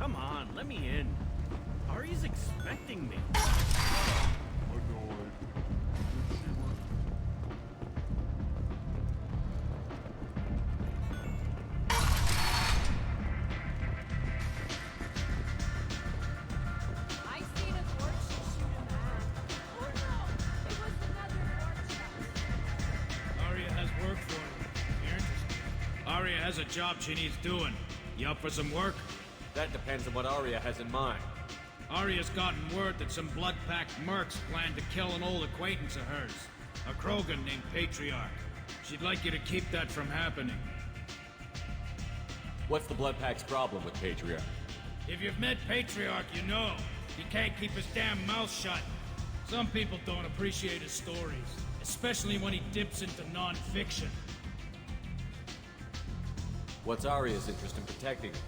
Come on, let me in. Ari's expecting me. Annoyed. I seen a torch shoot him at. Oh no! It was another torch. Arya has work for you. You're interested? Arya has a job she needs doing. You up for some work? That depends on what Arya has in mind. Arya's gotten word that some blood-packed mercs plan to kill an old acquaintance of hers. A Krogan named Patriarch. She'd like you to keep that from happening. What's the Blood Pack's problem with Patriarch? If you've met Patriarch, you know. He can't keep his damn mouth shut. Some people don't appreciate his stories, especially when he dips into non-fiction. What's Arya's interest in protecting him?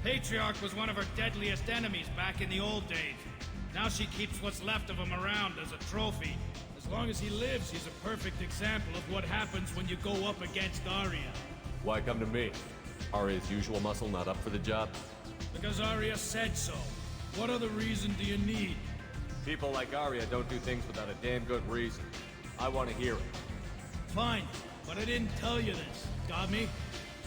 Patriarch was one of her deadliest enemies back in the old days. Now she keeps what's left of him around as a trophy. As long as he lives, he's a perfect example of what happens when you go up against Arya. Why come to me? Arya's usual muscle not up for the job? Because Arya said so. What other reason do you need? People like Arya don't do things without a damn good reason. I want to hear it. Fine, but I didn't tell you this. Got me?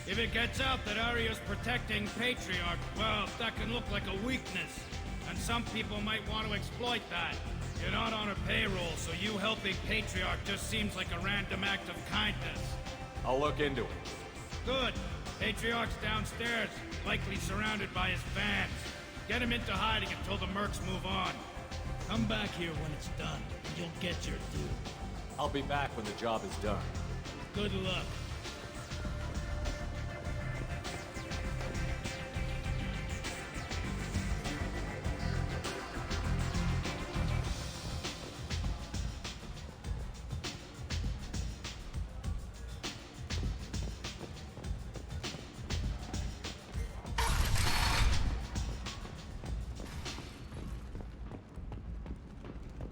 If it gets out that Arya's protecting Patriarch, well, that can look like a weakness. And some people might want to exploit that. You're not on her payroll, so you helping Patriarch just seems like a random act of kindness. I'll look into it. Good. Patriarch's downstairs, likely surrounded by his fans. Get him into hiding until the mercs move on. Come back here when it's done, and you'll get your due. I'll be back when the job is done. Good luck.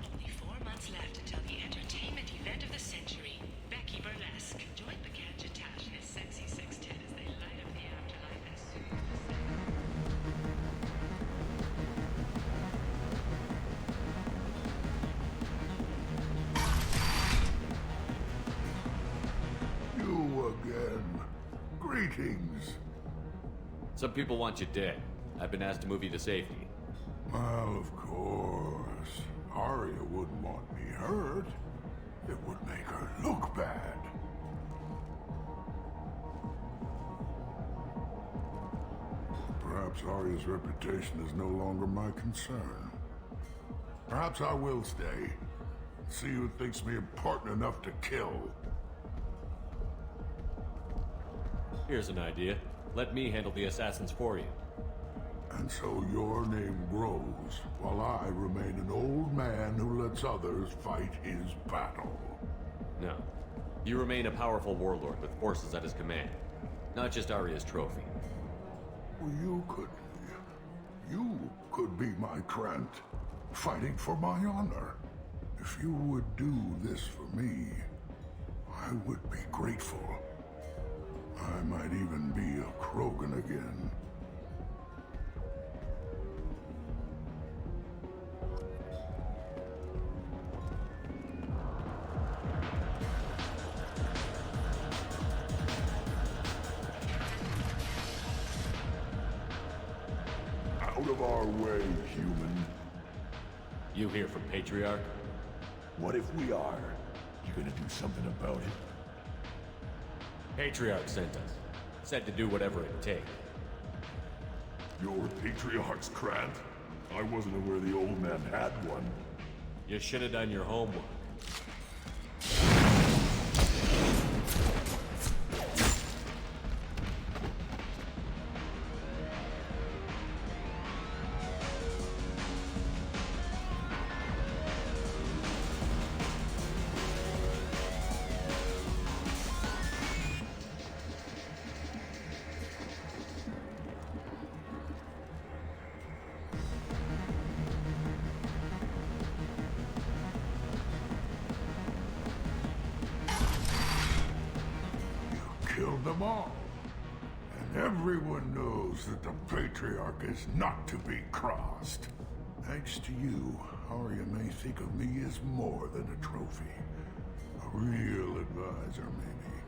Only 4 months left until the entertainment event of the century, Becky Burlesque. Join the Gadgetash and his sexy sextet as they light up the afterlife and soothe You again. Greetings. Some people want you dead. I've been asked to move you to safety. Well, of course. Arya wouldn't want me hurt. It would make her look bad. Perhaps Arya's reputation is no longer my concern. Perhaps I will stay. See who thinks me important enough to kill. Here's an idea. Let me handle the assassins for you. And so your name grows, while I remain an old man who lets others fight his battle. No. You remain a powerful warlord with forces at his command. Not just Arya's trophy. Well, you could be my Krant, fighting for my honor. If you would do this for me, I would be grateful. I might even be a Krogan again. Out of our way, human. You here from Patriarch? What if we are? You gonna do something about it? Patriarch sent us. Said to do whatever it takes. Your Patriarch's Krant? I wasn't aware the old man had one. You should have done your homework. Killed them all. And Everyone knows that the Patriarch is not to be crossed. Thanks to you, Arya may think of me as more than a trophy. A real advisor, maybe.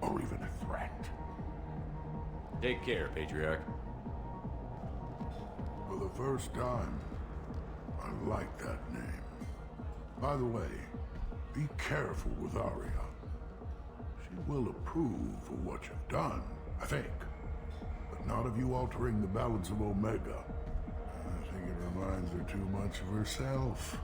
Or even a threat. Take care, Patriarch. For the first time, I like that name. By the way, be careful with Arya. She will approve of what you've done, I think. But not of you altering the balance of Omega. I think it reminds her too much of herself.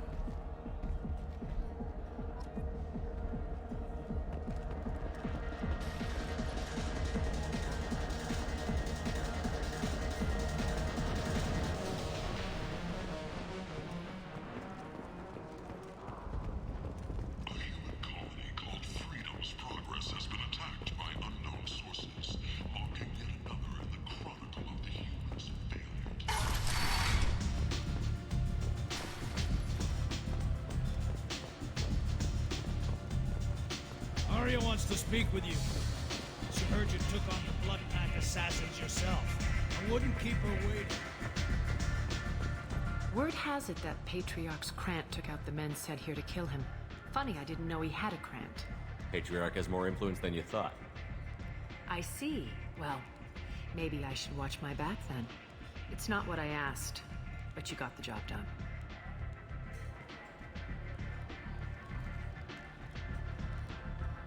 Arya wants to speak with you. She heard you took on the Blood Pack assassins yourself. I wouldn't keep her waiting. Word has it that Patriarch's Krant took out the men sent here to kill him. Funny, I didn't know he had a Krant. Patriarch has more influence than you thought. I see. Well, maybe I should watch my back then. It's not what I asked, but you got the job done.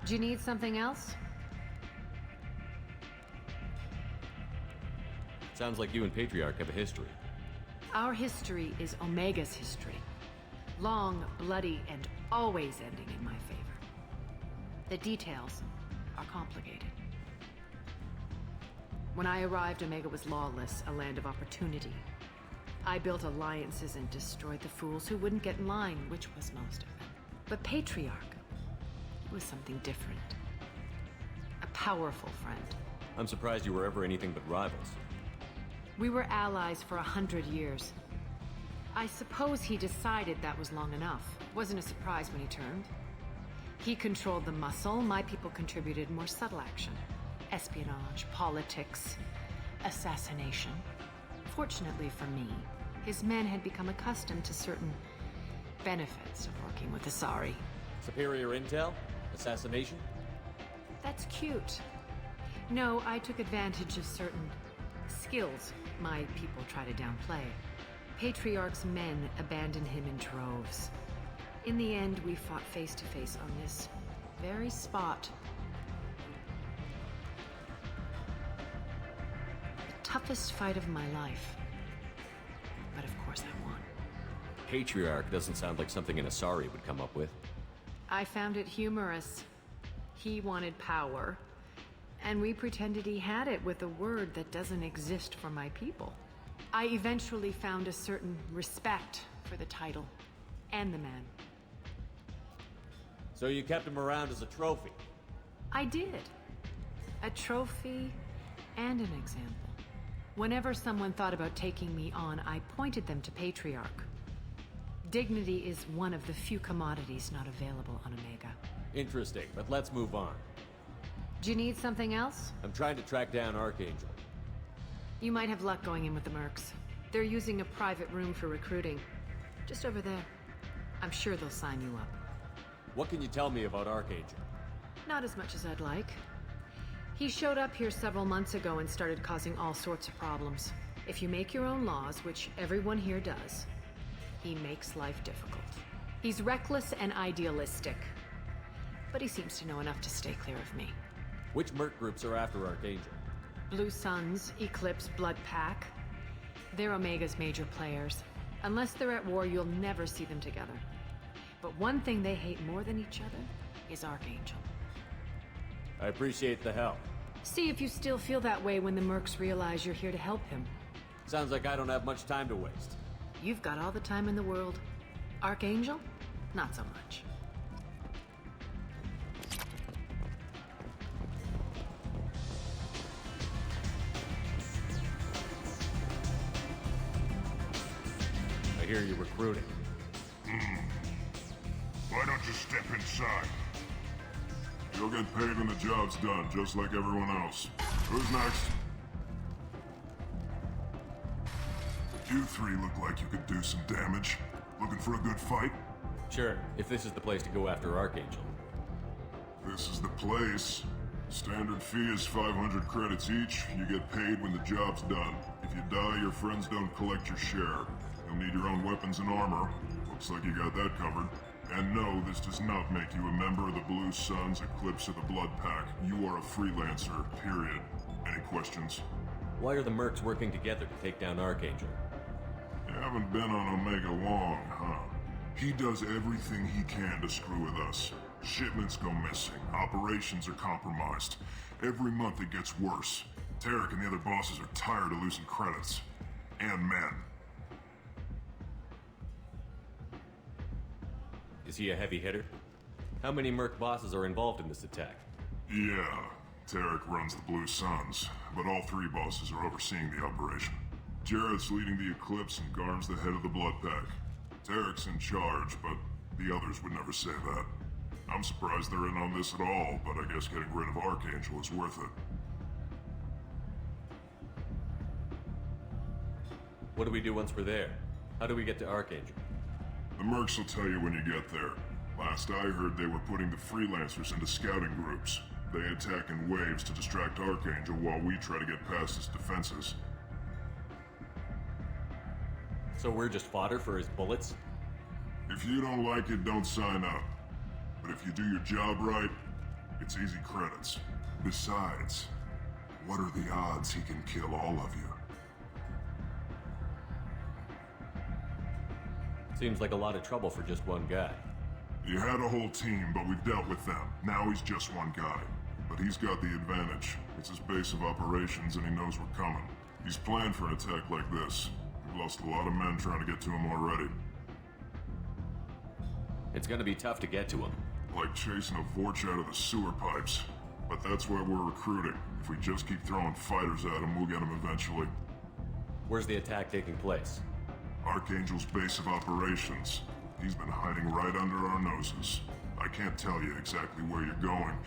Do you need something else? Sounds like you and Patriarch have a history. Our history is Omega's history. Long, bloody, and always ending in my favor. The details are complicated. When I arrived, Omega was lawless, a land of opportunity. I built alliances and destroyed the fools who wouldn't get in line, which was most of them. But Patriarch was something different. A powerful friend. I'm surprised you were ever anything but rivals. We were allies for 100 years. I suppose he decided that was long enough. Wasn't a surprise when he turned. He controlled the muscle, my people contributed more subtle action. Espionage, politics, assassination. Fortunately for me, his men had become accustomed to certain benefits of working with Asari. Superior intel? Assassination? That's cute. No, I took advantage of certain skills my people try to downplay. Patriarch's men abandoned him in droves. In the end, we fought face to face on this very spot. The toughest fight of my life. But of course I won. Patriarch doesn't sound like something an Asari would come up with. I found it humorous. He wanted power, and we pretended he had it with a word that doesn't exist for my people. I eventually found a certain respect for the title and the man. So you kept him around as a trophy? I did. A trophy and an example. Whenever someone thought about taking me on, I pointed them to Patriarch. Dignity is one of the few commodities not available on Omega. Interesting, but let's move on. Do you need something else? I'm trying to track down Archangel. You might have luck going in with the mercs. They're using a private room for recruiting. Just over there. I'm sure they'll sign you up. What can you tell me about Archangel? Not as much as I'd like. He showed up here several months ago and started causing all sorts of problems. If you make your own laws, which everyone here does, he makes life difficult. He's reckless and idealistic. But he seems to know enough to stay clear of me. Which merc groups are after Archangel? Blue Suns, Eclipse, Blood Pack. They're Omega's major players. Unless they're at war, you'll never see them together. But one thing they hate more than each other is Archangel. I appreciate the help. See if you still feel that way when the mercs realize you're here to help him. Sounds like I don't have much time to waste. You've got all the time in the world. Archangel? Not so much. I hear you're recruiting. Why don't you step inside? You'll get paid when the job's done, just like everyone else. Who's next? You three look like you could do some damage. Looking for a good fight? Sure, if this is the place to go after Archangel. This is the place. Standard fee is 500 credits each. You get paid when the job's done. If you die, your friends don't collect your share. You'll need your own weapons and armor. Looks like you got that covered. And no, this does not make you a member of the Blue Suns, Eclipse, or the Blood Pack. You are a freelancer, period. Any questions? Why are the mercs working together to take down Archangel? You haven't been on Omega long, huh? He does everything he can to screw with us. Shipments go missing. Operations are compromised. Every month it gets worse. Tarek and the other bosses are tired of losing credits. And men. Is he a heavy hitter? How many merc bosses are involved in this attack? Yeah, Tarek runs the Blue Suns, but all three bosses are overseeing the operation. Jarrett's leading the Eclipse and Garm's the head of the Blood Pack. Tarek's in charge, but the others would never say that. I'm surprised they're in on this at all, but I guess getting rid of Archangel is worth it. What do we do once we're there? How do we get to Archangel? The mercs will tell you when you get there. Last I heard, they were putting the freelancers into scouting groups. They attack in waves to distract Archangel while we try to get past his defenses. So we're just fodder for his bullets? If you don't like it, don't sign up. But if you do your job right, it's easy credits. Besides, what are the odds he can kill all of you? Seems like a lot of trouble for just one guy. You had a whole team, but we've dealt with them. Now he's just one guy. But he's got the advantage. It's his base of operations and he knows we're coming. He's planned for an attack like this. We've lost a lot of men trying to get to him already. It's gonna be tough to get to him. Like chasing a Vorch out of the sewer pipes. But that's why we're recruiting. If we just keep throwing fighters at him, we'll get him eventually. Where's the attack taking place? Archangel's base of operations. He's been hiding right under our noses. I can't tell you exactly where you're going,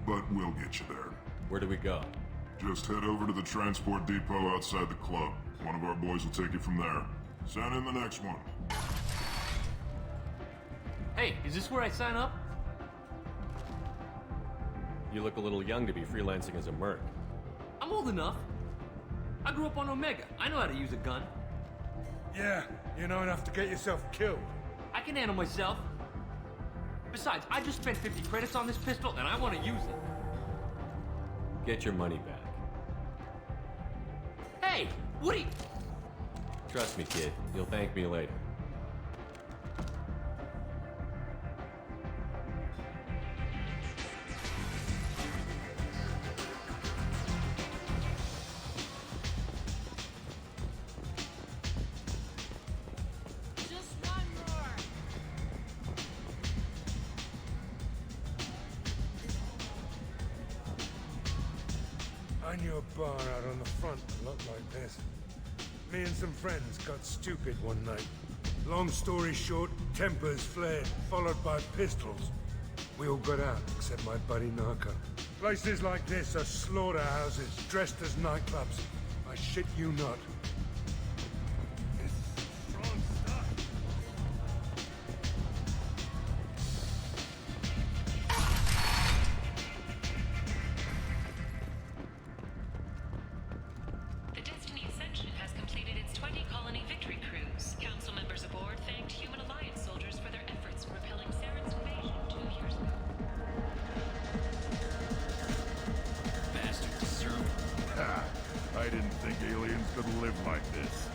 but we'll get you there. Where do we go? Just head over to the transport depot outside the club. One of our boys will take you from there. Send in the next one. Hey, is this where I sign up? You look a little young to be freelancing as a merc. I'm old enough. I grew up on Omega. I know how to use a gun. Yeah, you know enough to get yourself killed. I can handle myself. Besides, I just spent 50 credits on this pistol and I want to use it. Get your money back. Hey, Woody! Trust me, kid. You'll thank me later. Just one more. I knew a bar out on the front that looked like this. Me and some friends got stupid one night. Long story short, tempers flared, followed by pistols. We all got out, except my buddy Narco. Places like this are slaughterhouses, dressed as nightclubs. I shit you not. This is strong stuff. The Destiny Ascension has completed its 20-colony victory cruise. Council members aboard thanked Human Alliance soldiers for their efforts in repelling Saren's invasion 2 years ago. Bastard deserve Ha! I didn't think aliens could live like this.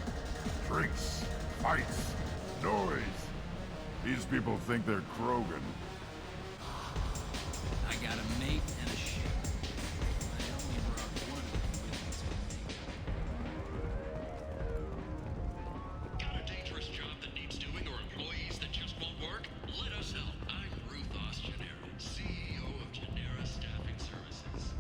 Drinks, fights, noise. These people think they're Krogan. I got a mate and a ship. I only brought one of them with me today. Got a dangerous job that needs doing or employees that just won't work? Let us help. I'm Ruth Genera, CEO of Genera Staffing Services.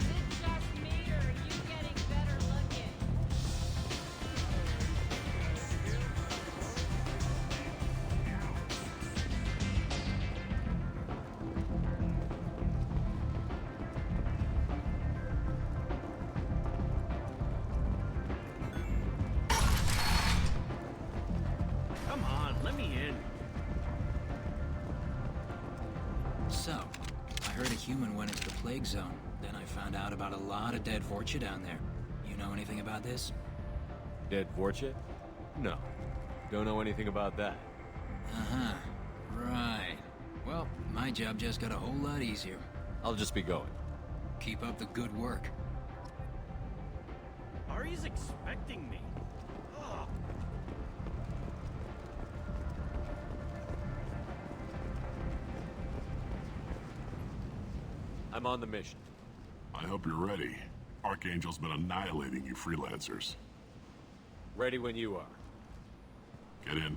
Is it just me or are you getting better looking? a human went into the plague zone. Then I found out about a lot of dead Vorcha down there. You know anything about this? Dead Vorcha? No. Don't know anything about that. Uh-huh. Right. Well, my job just got a whole lot easier. I'll just be going. Keep up the good work. Ari's expecting me. Ugh. I'm on the mission. I hope you're ready. Archangel's been annihilating you freelancers. Ready when you are. Get in.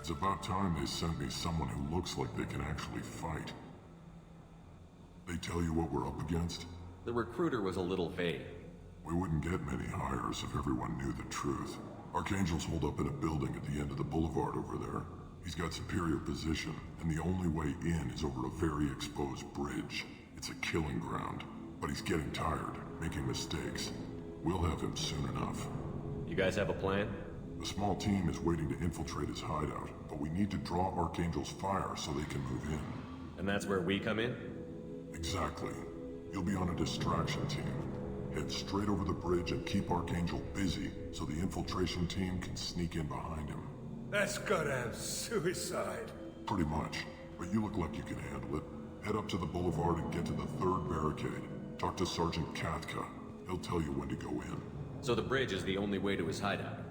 It's about time they sent me someone who looks like they can actually fight. They tell you what we're up against? The recruiter was a little vague. We wouldn't get many hires if everyone knew the truth. Archangel's holed up in a building at the end of the boulevard over there. He's got superior position, and the only way in is over a very exposed bridge. It's a killing ground, but he's getting tired, making mistakes. We'll have him soon enough. You guys have a plan? A small team is waiting to infiltrate his hideout, but we need to draw Archangel's fire so they can move in. And that's where we come in? Exactly. You'll be on a distraction team. Head straight over the bridge and keep Archangel busy so the infiltration team can sneak in behind him. That's goddamn suicide. Pretty much, but you look like you can handle it. Head up to the boulevard and get to the third barricade. Talk to Sergeant Katka. He'll tell you when to go in. So the bridge is the only way to his hideout?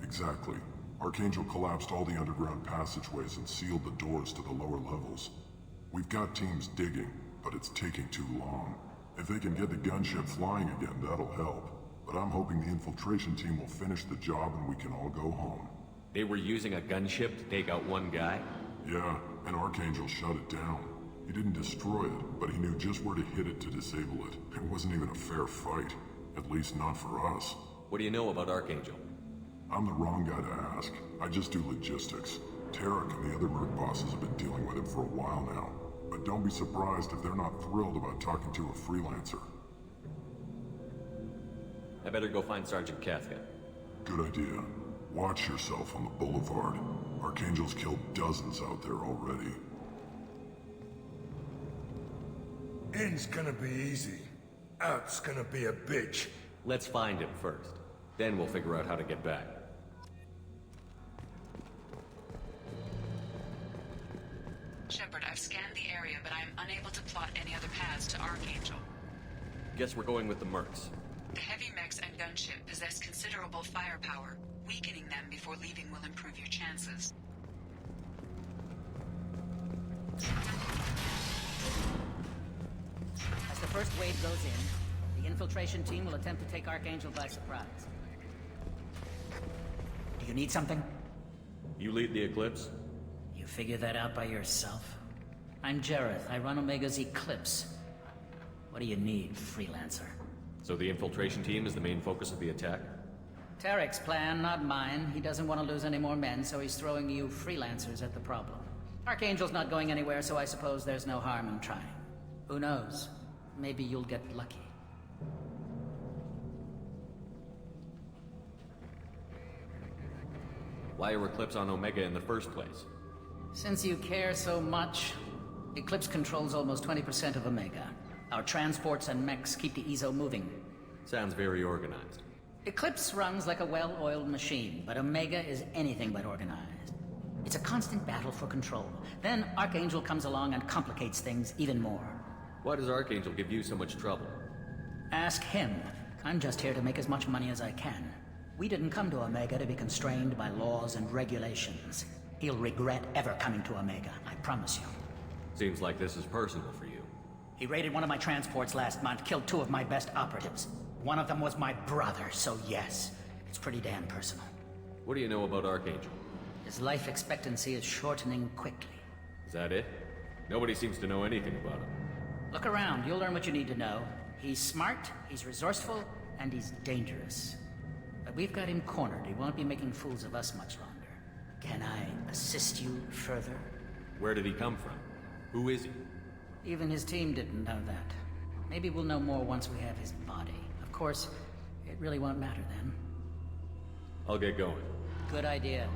Exactly. Archangel collapsed all the underground passageways and sealed the doors to the lower levels. We've got teams digging, but it's taking too long. If they can get the gunship flying again, that'll help. But I'm hoping the infiltration team will finish the job and we can all go home. They were using a gunship to take out one guy? Yeah, and Archangel shut it down. He didn't destroy it, but he knew just where to hit it to disable it. It wasn't even a fair fight. At least not for us. What do you know about Archangel? I'm the wrong guy to ask. I just do logistics. Tarek and the other merc bosses have been dealing with him for a while now. But don't be surprised if they're not thrilled about talking to a freelancer. I better go find Sergeant Katka. Good idea. Watch yourself on the boulevard. Archangel's killed dozens out there already. In's gonna be easy. Out's gonna be a bitch. Let's find him first. Then we'll figure out how to get back. Shepard, I've scanned the area, but I'm unable to plot any other paths to Archangel. Guess we're going with the mercs. The heavy mechs and gunship possess considerable firepower. Weakening them before leaving will improve your chances. As the first wave goes in, the infiltration team will attempt to take Archangel by surprise. Do you need something? You lead the Eclipse? You figure that out by yourself? I'm Jareth. I run Omega's Eclipse. What do you need, freelancer? So the infiltration team is the main focus of the attack? Tarek's plan, not mine. He doesn't want to lose any more men, so he's throwing you freelancers at the problem. Archangel's not going anywhere, so I suppose there's no harm in trying. Who knows? Maybe you'll get lucky. Why are Eclipse on Omega in the first place? Since you care so much, Eclipse controls almost 20% of Omega. Our transports and mechs keep the EZO moving. Sounds very organized. Eclipse runs like a well-oiled machine, but Omega is anything but organized. It's a constant battle for control. Then Archangel comes along and complicates things even more. Why does Archangel give you so much trouble? Ask him. I'm just here to make as much money as I can. We didn't come to Omega to be constrained by laws and regulations. He'll regret ever coming to Omega, I promise you. Seems like this is personal for you. He raided one of my transports last month, killed 2 of my best operatives. One of them was my brother, so yes, it's pretty damn personal. What do you know about Archangel? His life expectancy is shortening quickly. Is that it? Nobody seems to know anything about him. Look around, you'll learn what you need to know. He's smart, he's resourceful, and he's dangerous. But we've got him cornered. He won't be making fools of us much longer. Can I assist you further? Where did he come from? Who is he? Even his team didn't know that. Maybe we'll know more once we have his body. Of course, it really won't matter then. I'll get going. Good idea.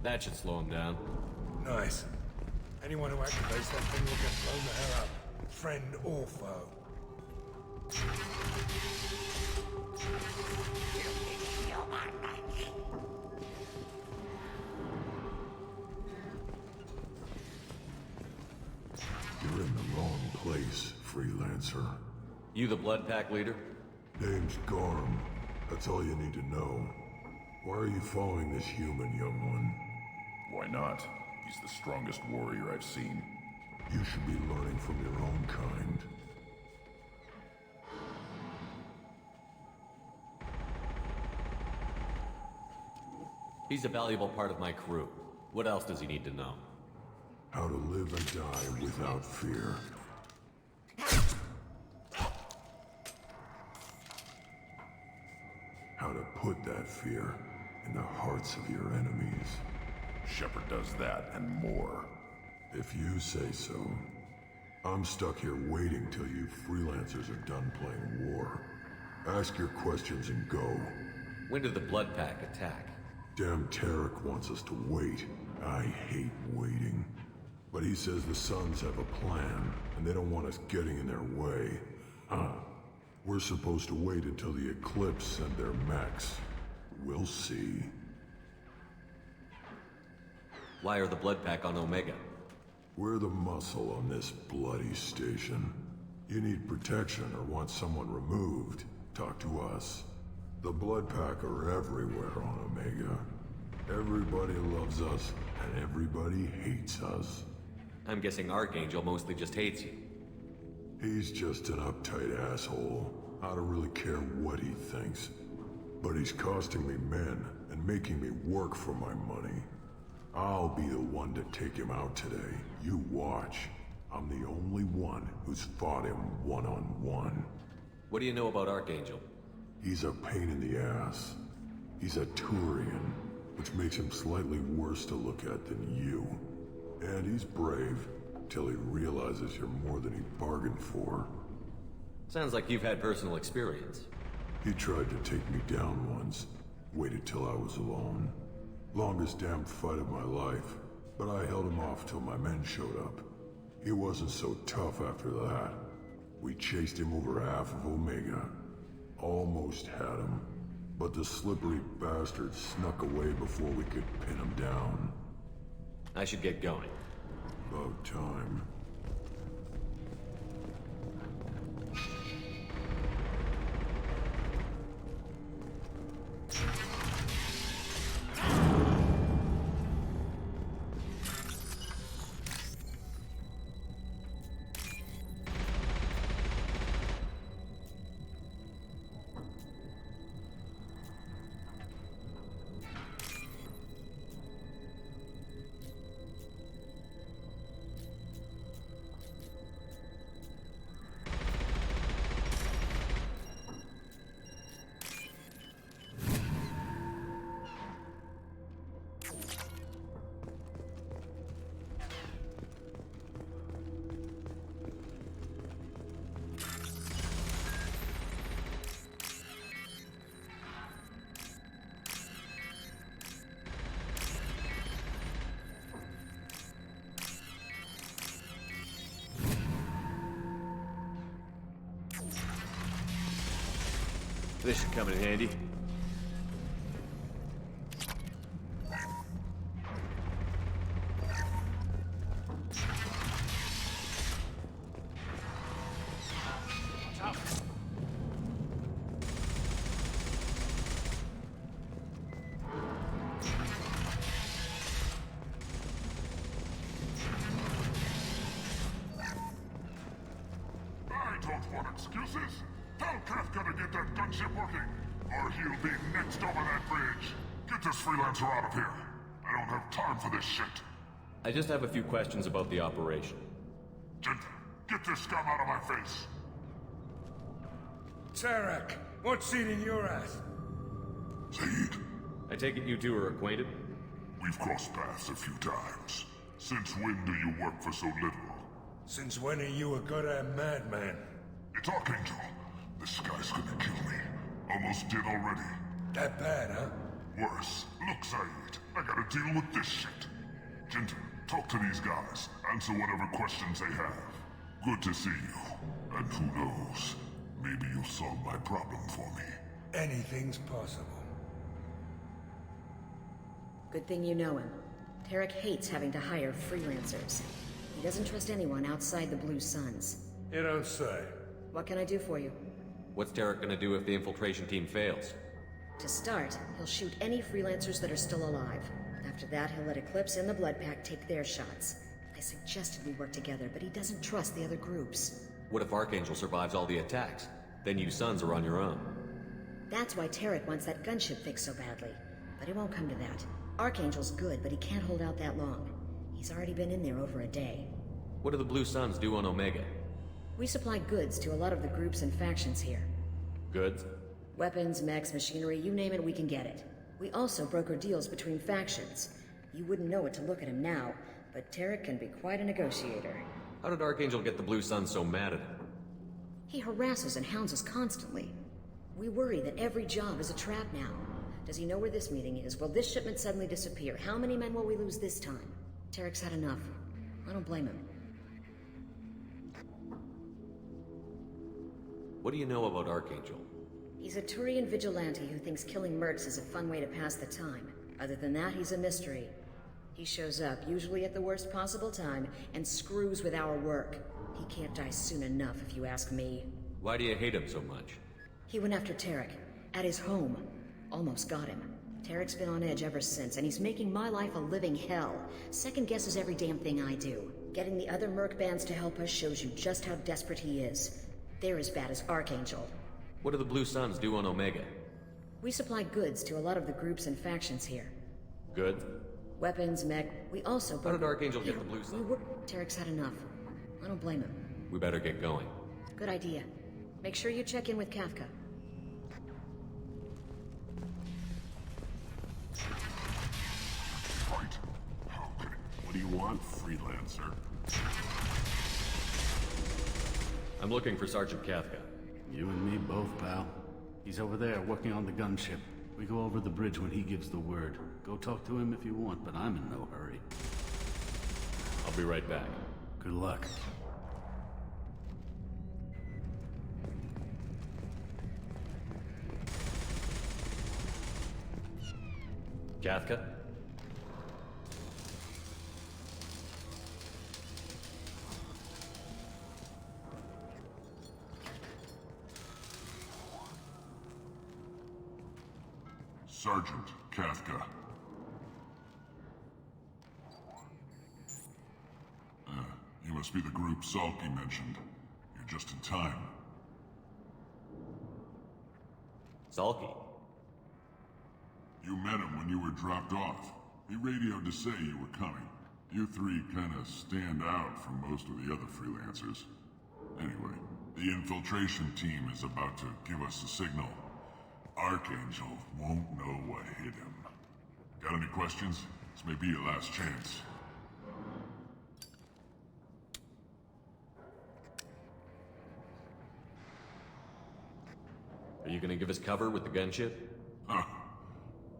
That should slow him down. Nice. Anyone who activates that thing will get blown the hell up. Friend or foe. You're in the wrong place, freelancer. You the Blood Pack leader? Name's Garm. That's all you need to know. Why are you following this human, young one? Why not? He's the strongest warrior I've seen. You should be learning from your own kind. He's a valuable part of my crew. What else does he need to know? How to live and die without fear. How to put that fear in the hearts of your enemies. Shepard does that and more. If you say so. I'm stuck here waiting till you freelancers are done playing war. Ask your questions and go. When did the Blood Pack attack? Damn Tarek wants us to wait. I hate waiting. But he says the Suns have a plan, and they don't want us getting in their way. We're supposed to wait until the Eclipse send their mechs. We'll see. Why are the Blood Pack on Omega? We're the muscle on this bloody station. You need protection or want someone removed, talk to us. The Blood Pack are everywhere on Omega. Everybody loves us, and everybody hates us. I'm guessing Archangel mostly just hates you. He's just an uptight asshole. I don't really care what he thinks. But he's costing me men and making me work for my money. I'll be the one to take him out today. You watch. I'm the only one who's fought him one-on-one. What do you know about Archangel? He's a pain in the ass. He's a Turian, which makes him slightly worse to look at than you. And he's brave, till he realizes you're more than he bargained for. Sounds like you've had personal experience. He tried to take me down once. Waited till I was alone. Longest damn fight of my life. But I held him off till my men showed up. He wasn't so tough after that. We chased him over half of Omega. Almost had him. But the slippery bastard snuck away before we could pin him down. I should get going. About time. This should come in handy. I don't want excuses. Tell Kafka to get that gunship working, or he'll be next over that bridge. Get this freelancer out of here. I don't have time for this shit. I just have a few questions about the operation. Gent, get this scum out of my face. Tarek, what seating you're at? Zaid, I take it you two are acquainted? we've crossed paths a few times. Since when do you work for so little? Since when are you a goddamn madman? It's Archangel. This guy's gonna kill me. Almost did already. That bad, huh? Worse. Look, Zaid, I gotta deal with this shit. Jinta, talk to these guys. Answer whatever questions they have. Good to see you. And who knows, maybe you'll solve my problem for me. Anything's possible. Good thing you know him. Tarek hates having to hire freelancers. He doesn't trust anyone outside the Blue Suns. You don't say. What can I do for you? What's Tarek gonna do if the infiltration team fails? To start, he'll shoot any freelancers that are still alive. After that, he'll let Eclipse and the Blood Pack take their shots. I suggested we work together, but he doesn't trust the other groups. What if Archangel survives all the attacks? Then you sons are on your own. That's why Tarek wants that gunship fixed so badly. But it won't come to that. Archangel's good, but he can't hold out that long. He's already been in there over a day. What do the Blue Suns do on Omega? We supply goods to a lot of the groups and factions here. Goods? Weapons, mechs, machinery, you name it, we can get it. We also broker deals between factions. You wouldn't know it to look at him now, but Tarek can be quite a negotiator. How did Archangel get the Blue Suns so mad at him? He harasses and hounds us constantly. We worry that every job is a trap now. Does he know where this meeting is? Will this shipment suddenly disappear? How many men will we lose this time? Tarek's had enough. I don't blame him. What do you know about Archangel? He's a Turian vigilante who thinks killing mercs is a fun way to pass the time. Other than that, he's a mystery. He shows up, usually at the worst possible time, and screws with our work. He can't die soon enough, if you ask me. Why do you hate him so much? He went after Tarek, at his home. Almost got him. Tarek's been on edge ever since, and he's making my life a living hell. Second guesses every damn thing I do. Getting the other merc bands to help us shows you just how desperate he is. They're as bad as Archangel. What do the Blue Suns do on Omega? We supply goods to a lot of the groups and factions here. Goods? Weapons, mech. We also... How did Archangel get the Blue Suns? Tarek's had enough. I don't blame him. We better get going. Good idea. Make sure you check in with Kafka. Right. Okay. What do you want, freelancer? I'm looking for Sergeant Kafka. You and me both, pal. He's over there working on the gunship. We go over the bridge when he gives the word. Go talk to him if you want, but I'm in no hurry. I'll be right back. Good luck. Kafka? Sergeant Kafka. You must be the group Salky mentioned. You're just in time. Salky? You met him when you were dropped off. He radioed to say you were coming. You three kinda stand out from most of the other freelancers. Anyway, the infiltration team is about to give us a signal. Archangel won't know what hit him. Got any questions? This may be your last chance. Are you gonna give us cover with the gunship? Huh.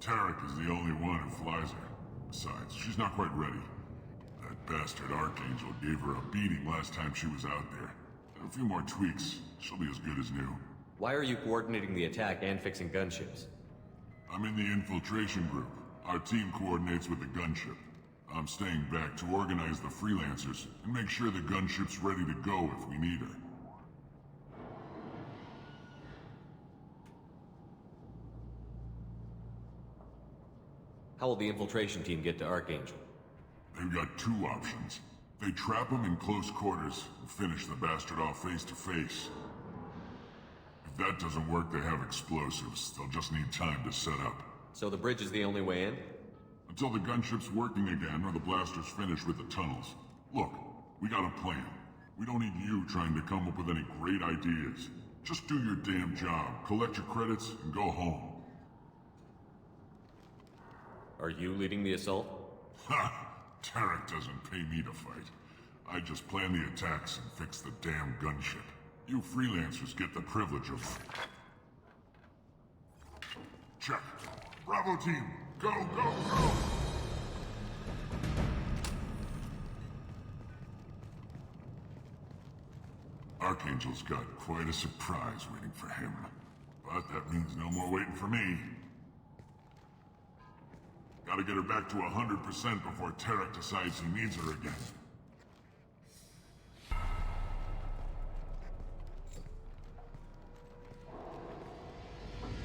Tarek is the only one who flies her. Besides, she's not quite ready. That bastard Archangel gave her a beating last time she was out there. A few more tweaks, she'll be as good as new. Why are you coordinating the attack and fixing gunships? I'm in the infiltration group. Our team coordinates with the gunship. I'm staying back to organize the freelancers and make sure the gunship's ready to go if we need her. How will the infiltration team get to Archangel? They've got two options. They trap him in close quarters and finish the bastard off face to face. If that doesn't work, they have explosives. They'll just need time to set up. So the bridge is the only way in? Until the gunship's working again or the blasters finish with the tunnels. Look, we got a plan. We don't need you trying to come up with any great ideas. Just do your damn job, collect your credits, and go home. Are you leading the assault? Ha! Tarek doesn't pay me to fight. I just plan the attacks and fix the damn gunship. You freelancers get the privilege of... Check. Bravo team, go, go, go! Archangel's got quite a surprise waiting for him. But that means no more waiting for me. Gotta get her back to 100% before Tarek decides he needs her again.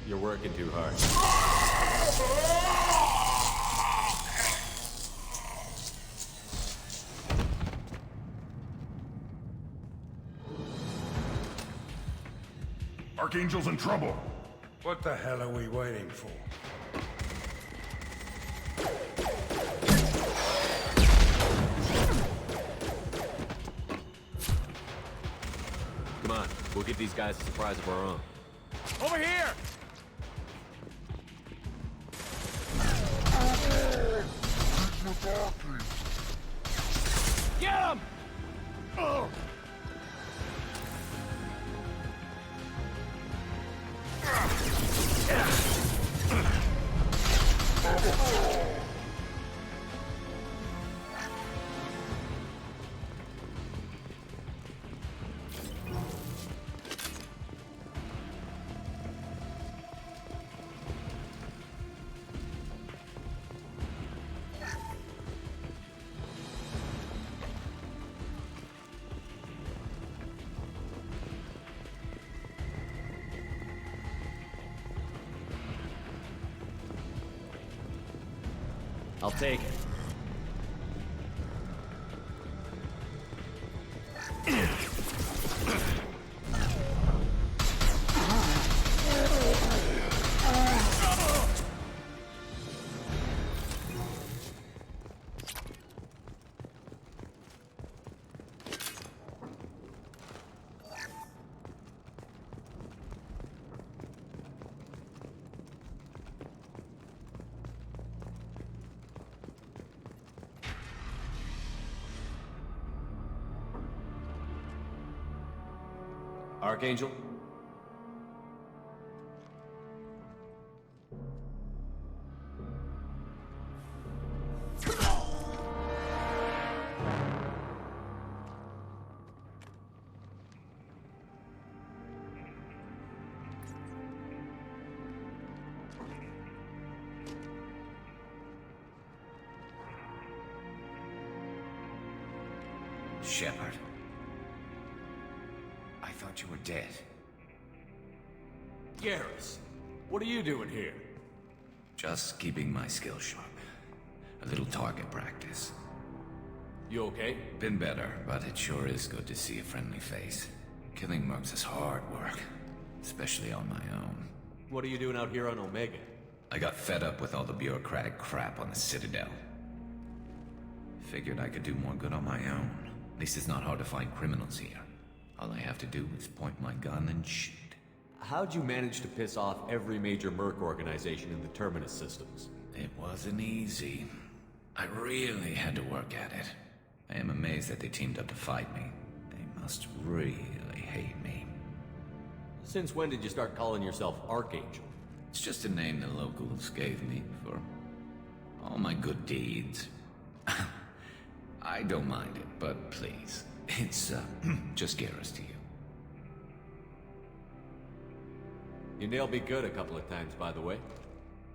You're working too hard. Archangel's in trouble. What the hell are we waiting for? Come on, we'll give these guys a surprise of our own. Over here! Get him! Oh. I'll take it. Archangel? Shepard. I thought you were dead. Garrus, what are you doing here? Just keeping my skills sharp. A little target practice. You okay? Been better, but it sure is good to see a friendly face. Killing mercs is hard work, especially on my own. What are you doing out here on Omega? I got fed up with all the bureaucratic crap on the Citadel. Figured I could do more good on my own. At least it's not hard to find criminals here. All I have to do is point my gun and shoot. How'd you manage to piss off every major merc organization in the Terminus systems? It wasn't easy. I really had to work at it. I am amazed that they teamed up to fight me. They must really hate me. Since when did you start calling yourself Archangel? It's just a name the locals gave me for all my good deeds. I don't mind it, but please, it's just Garrus to you. You nailed me good a couple of times, by the way.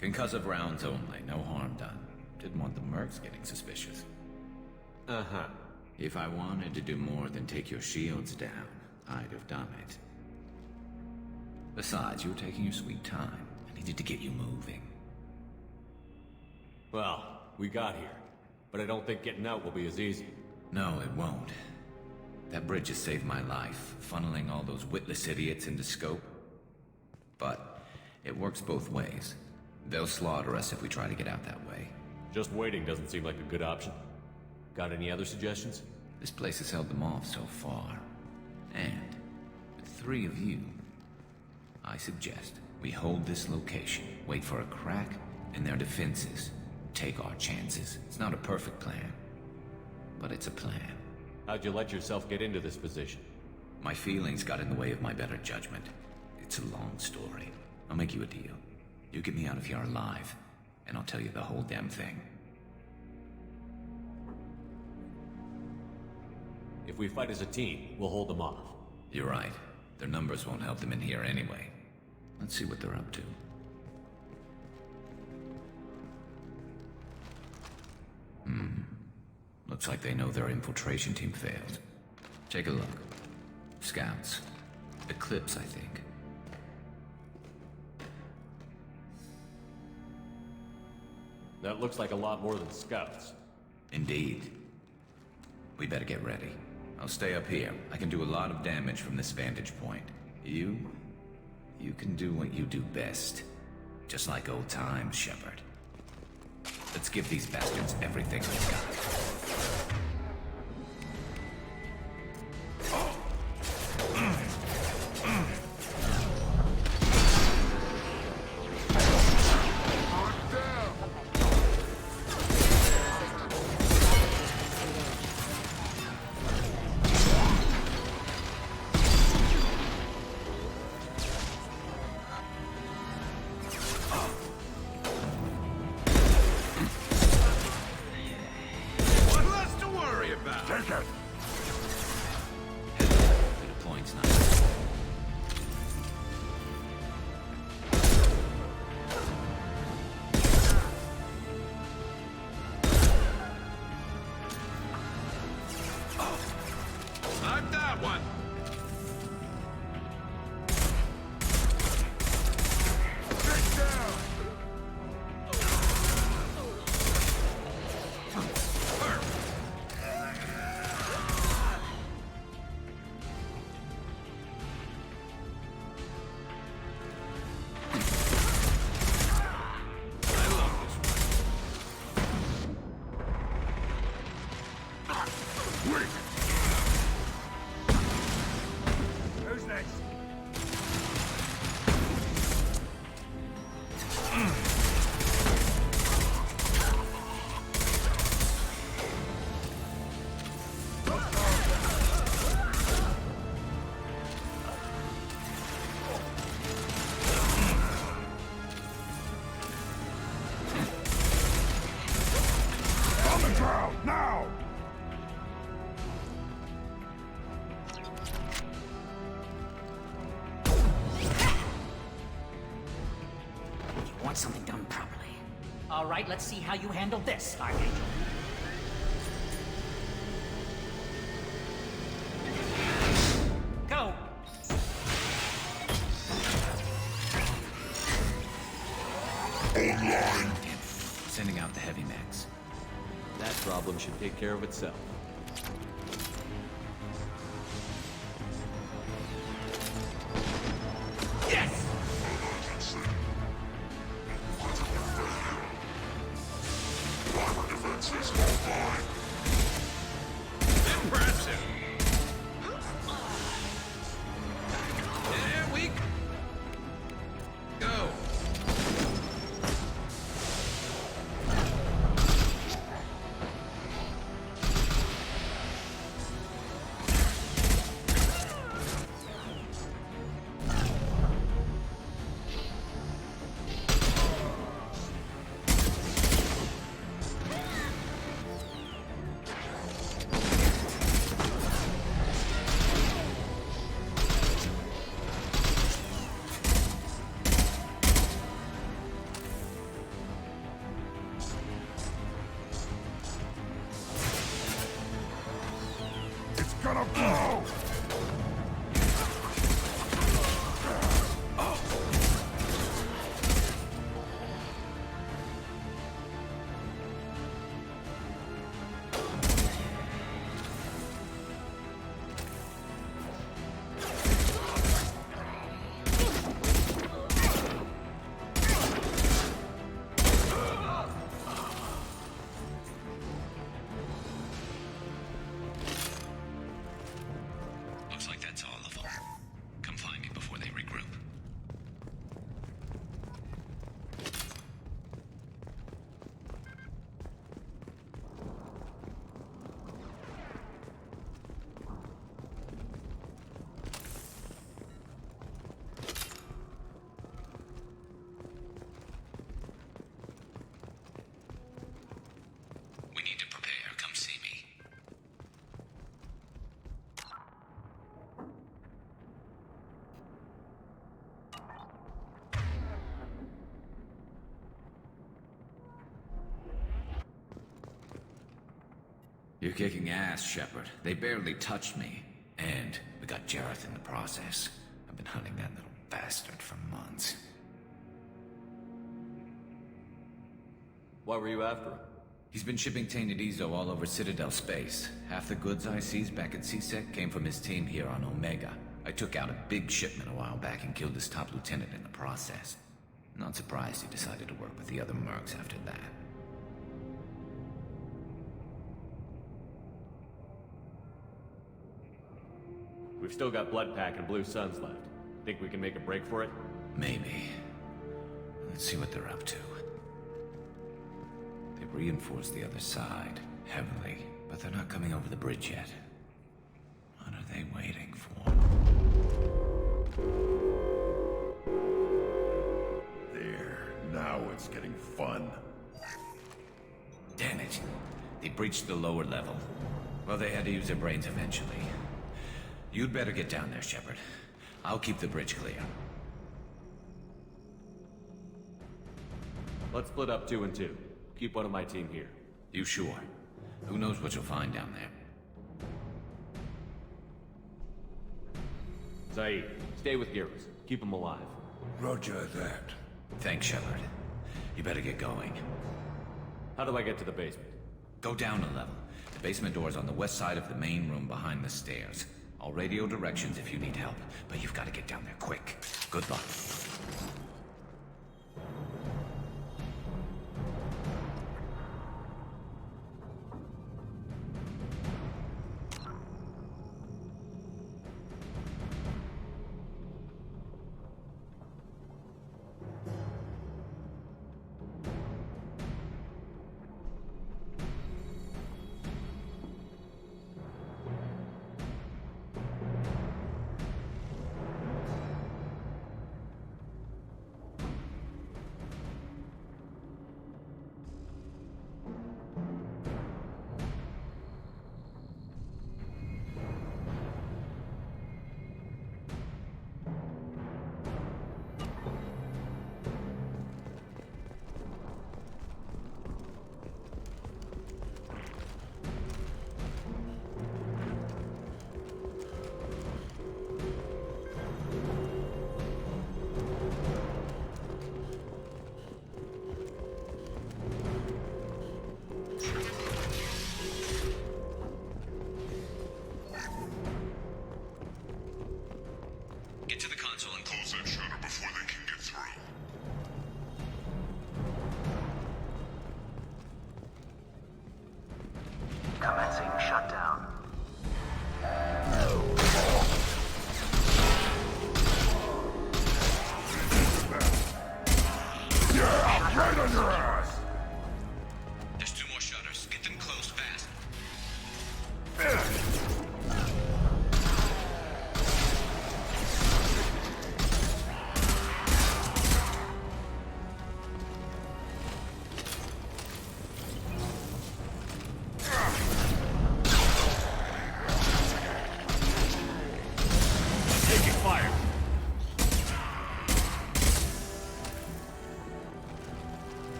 Concussive rounds only, no harm done. Didn't want the mercs getting suspicious. Uh-huh. If I wanted to do more than take your shields down, I'd have done it. Besides, you were taking your sweet time. I needed to get you moving. Well, we got here. But I don't think getting out will be as easy. No, it won't. That bridge has saved my life, funneling all those witless idiots into scope. But it works both ways. They'll slaughter us if we try to get out that way. Just waiting doesn't seem like a good option. Got any other suggestions? This place has held them off so far. And with 3 of you, I suggest we hold this location, wait for a crack in their defenses, take our chances. It's not a perfect plan, but it's a plan. How'd you let yourself get into this position? My feelings got in the way of my better judgment. It's a long story. I'll make you a deal. You get me out of here alive, and I'll tell you the whole damn thing. If we fight as a team, we'll hold them off. You're right. Their numbers won't help them in here anyway. Let's see what they're up to. Looks like they know their infiltration team failed. Take a look. Scouts. Eclipse, I think. That looks like a lot more than scouts. Indeed. We better get ready. I'll stay up here. I can do a lot of damage from this vantage point. You can do what you do best. Just like old times, Shepard. Let's give these bastards everything we've got. Something done properly. All right, let's see how you handle this, Archangel. Go! Online. Sending out the heavy mechs. That problem should take care of itself. gonna blow! Looks like that's all of them. Come find me before they regroup. We need to prepare. Come see me. You're kicking ass, Shepard. They barely touched me. And we got Jareth in the process. I've been hunting that little bastard for months. Why were you after him? He's been shipping tainted Ezo all over Citadel space. Half the goods I seized back at CSEC came from his team here on Omega. I took out a big shipment a while back and killed his top lieutenant in the process. Not surprised he decided to work with the other mercs after that. We've still got Bloodpack and Blue Suns left. Think we can make a break for it? Maybe. Let's see what they're up to. They've reinforced the other side, heavily, but they're not coming over the bridge yet. What are they waiting for? There, now it's getting fun. Damn it. They breached the lower level. Well, they had to use their brains eventually. You'd better get down there, Shepard. I'll keep the bridge clear. Let's split up 2 and 2. Keep one of my team here. You sure? Who knows what you'll find down there? Zaid, stay with Heroes. Keep them alive. Roger that. Thanks, Shepard. You better get going. How do I get to the basement? Go down a level. The basement door's on the west side of the main room behind the stairs. I'll radio directions if you need help, but you've got to get down there quick. Good luck.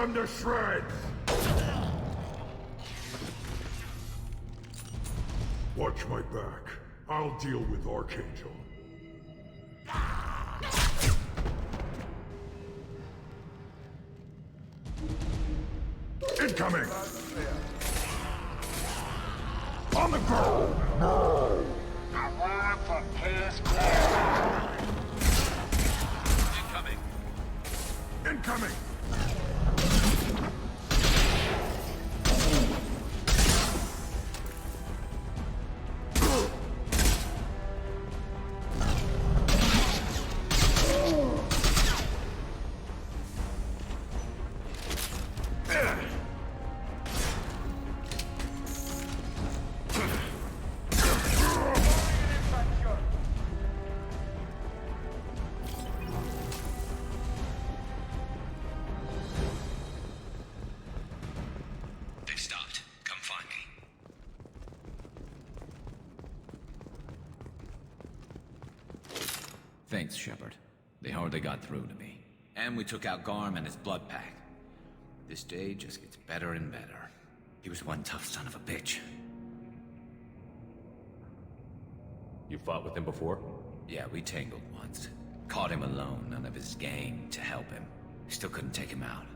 them to shreds! Watch my back. I'll deal with Archangel. Incoming! On the go! No! Incoming. Incoming! They've stopped. Come find me. Thanks, Shepard. They hardly got through to me. And we took out Garm and his blood pack. This day just gets better and better. He was one tough son of a bitch. You fought with him before? Yeah, we tangled once. Caught him alone, none of his gang to help him. Still couldn't take him out.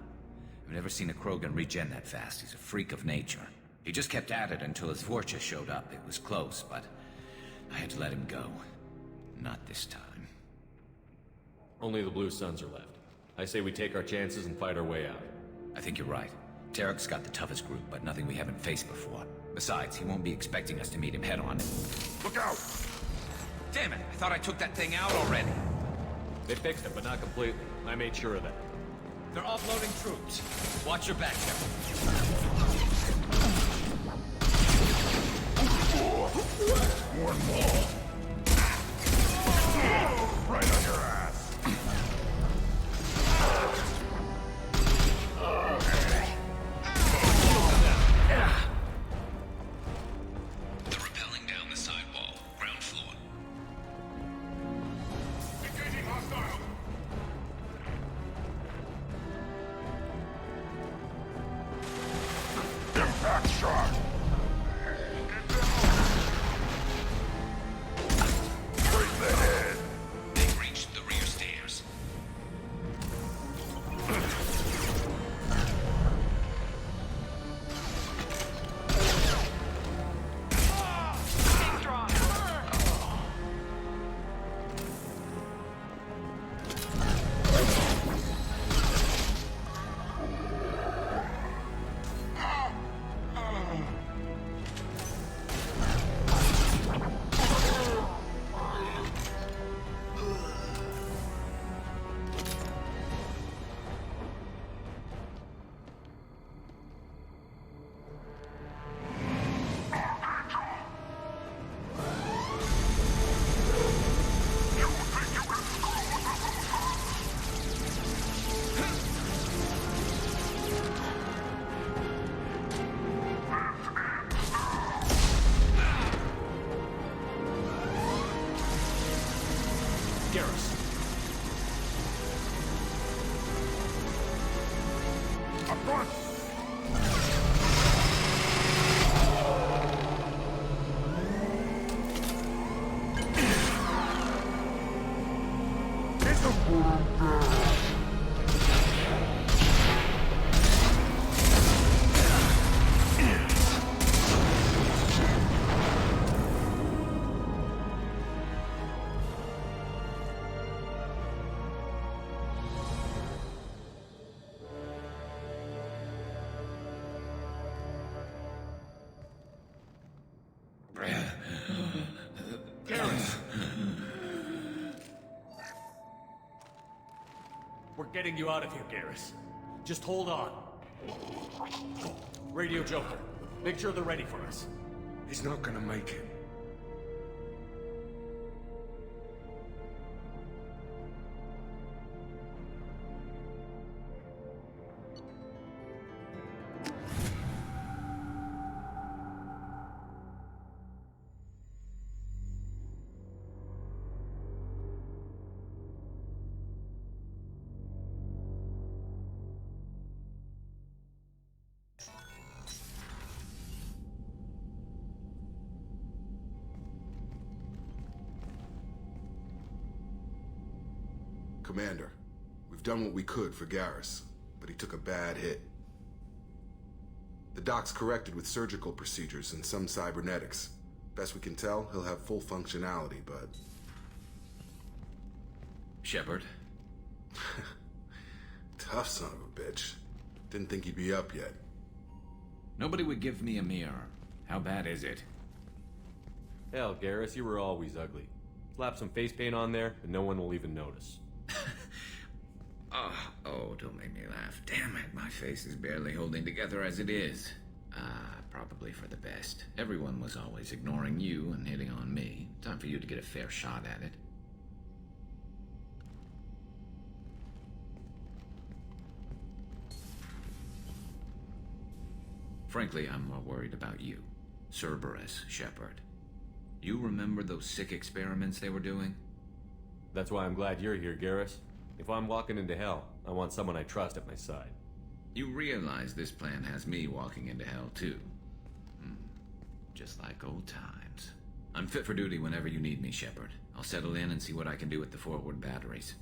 I've never seen a Krogan regen that fast. He's a freak of nature. He just kept at it until his Vorcha showed up. It was close, but I had to let him go. Not this time. Only the Blue Suns are left. I say we take our chances and fight our way out. I think you're right. Tarek's got the toughest group, but nothing we haven't faced before. Besides, he won't be expecting us to meet him head-on. Look out! Damn it! I thought I took that thing out already. They fixed it, but not completely. I made sure of that. They're offloading troops. Watch your back, Shepard. One more. Right on your ass. They're rappelling down the sidewall, ground floor. Engaging hostile. Impact shot. Break the head. They've reached the rear stairs. Garrus. Up front. It's a We're getting you out of here, Garrus. Just hold on. Radio Joker, make sure they're ready for us. He's not gonna make it. Commander, we've done what we could for Garrus, but he took a bad hit. The doc's corrected with surgical procedures and some cybernetics. Best we can tell, he'll have full functionality, but... Shepard? Tough son of a bitch. Didn't think he'd be up yet. Nobody would give me a mirror. How bad is it? Hell, Garrus, you were always ugly. Slap some face paint on there, and no one will even notice. Oh, don't make me laugh. Damn it, my face is barely holding together as it is. Probably for the best. Everyone was always ignoring you and hitting on me. Time for you to get a fair shot at it. Frankly, I'm more worried about you. Cerberus, Shepard. You remember those sick experiments they were doing? That's why I'm glad you're here, Garrus. If I'm walking into hell, I want someone I trust at my side. You realize this plan has me walking into hell, too. Just like old times. I'm fit for duty whenever you need me, Shepard. I'll settle in and see what I can do with the forward batteries.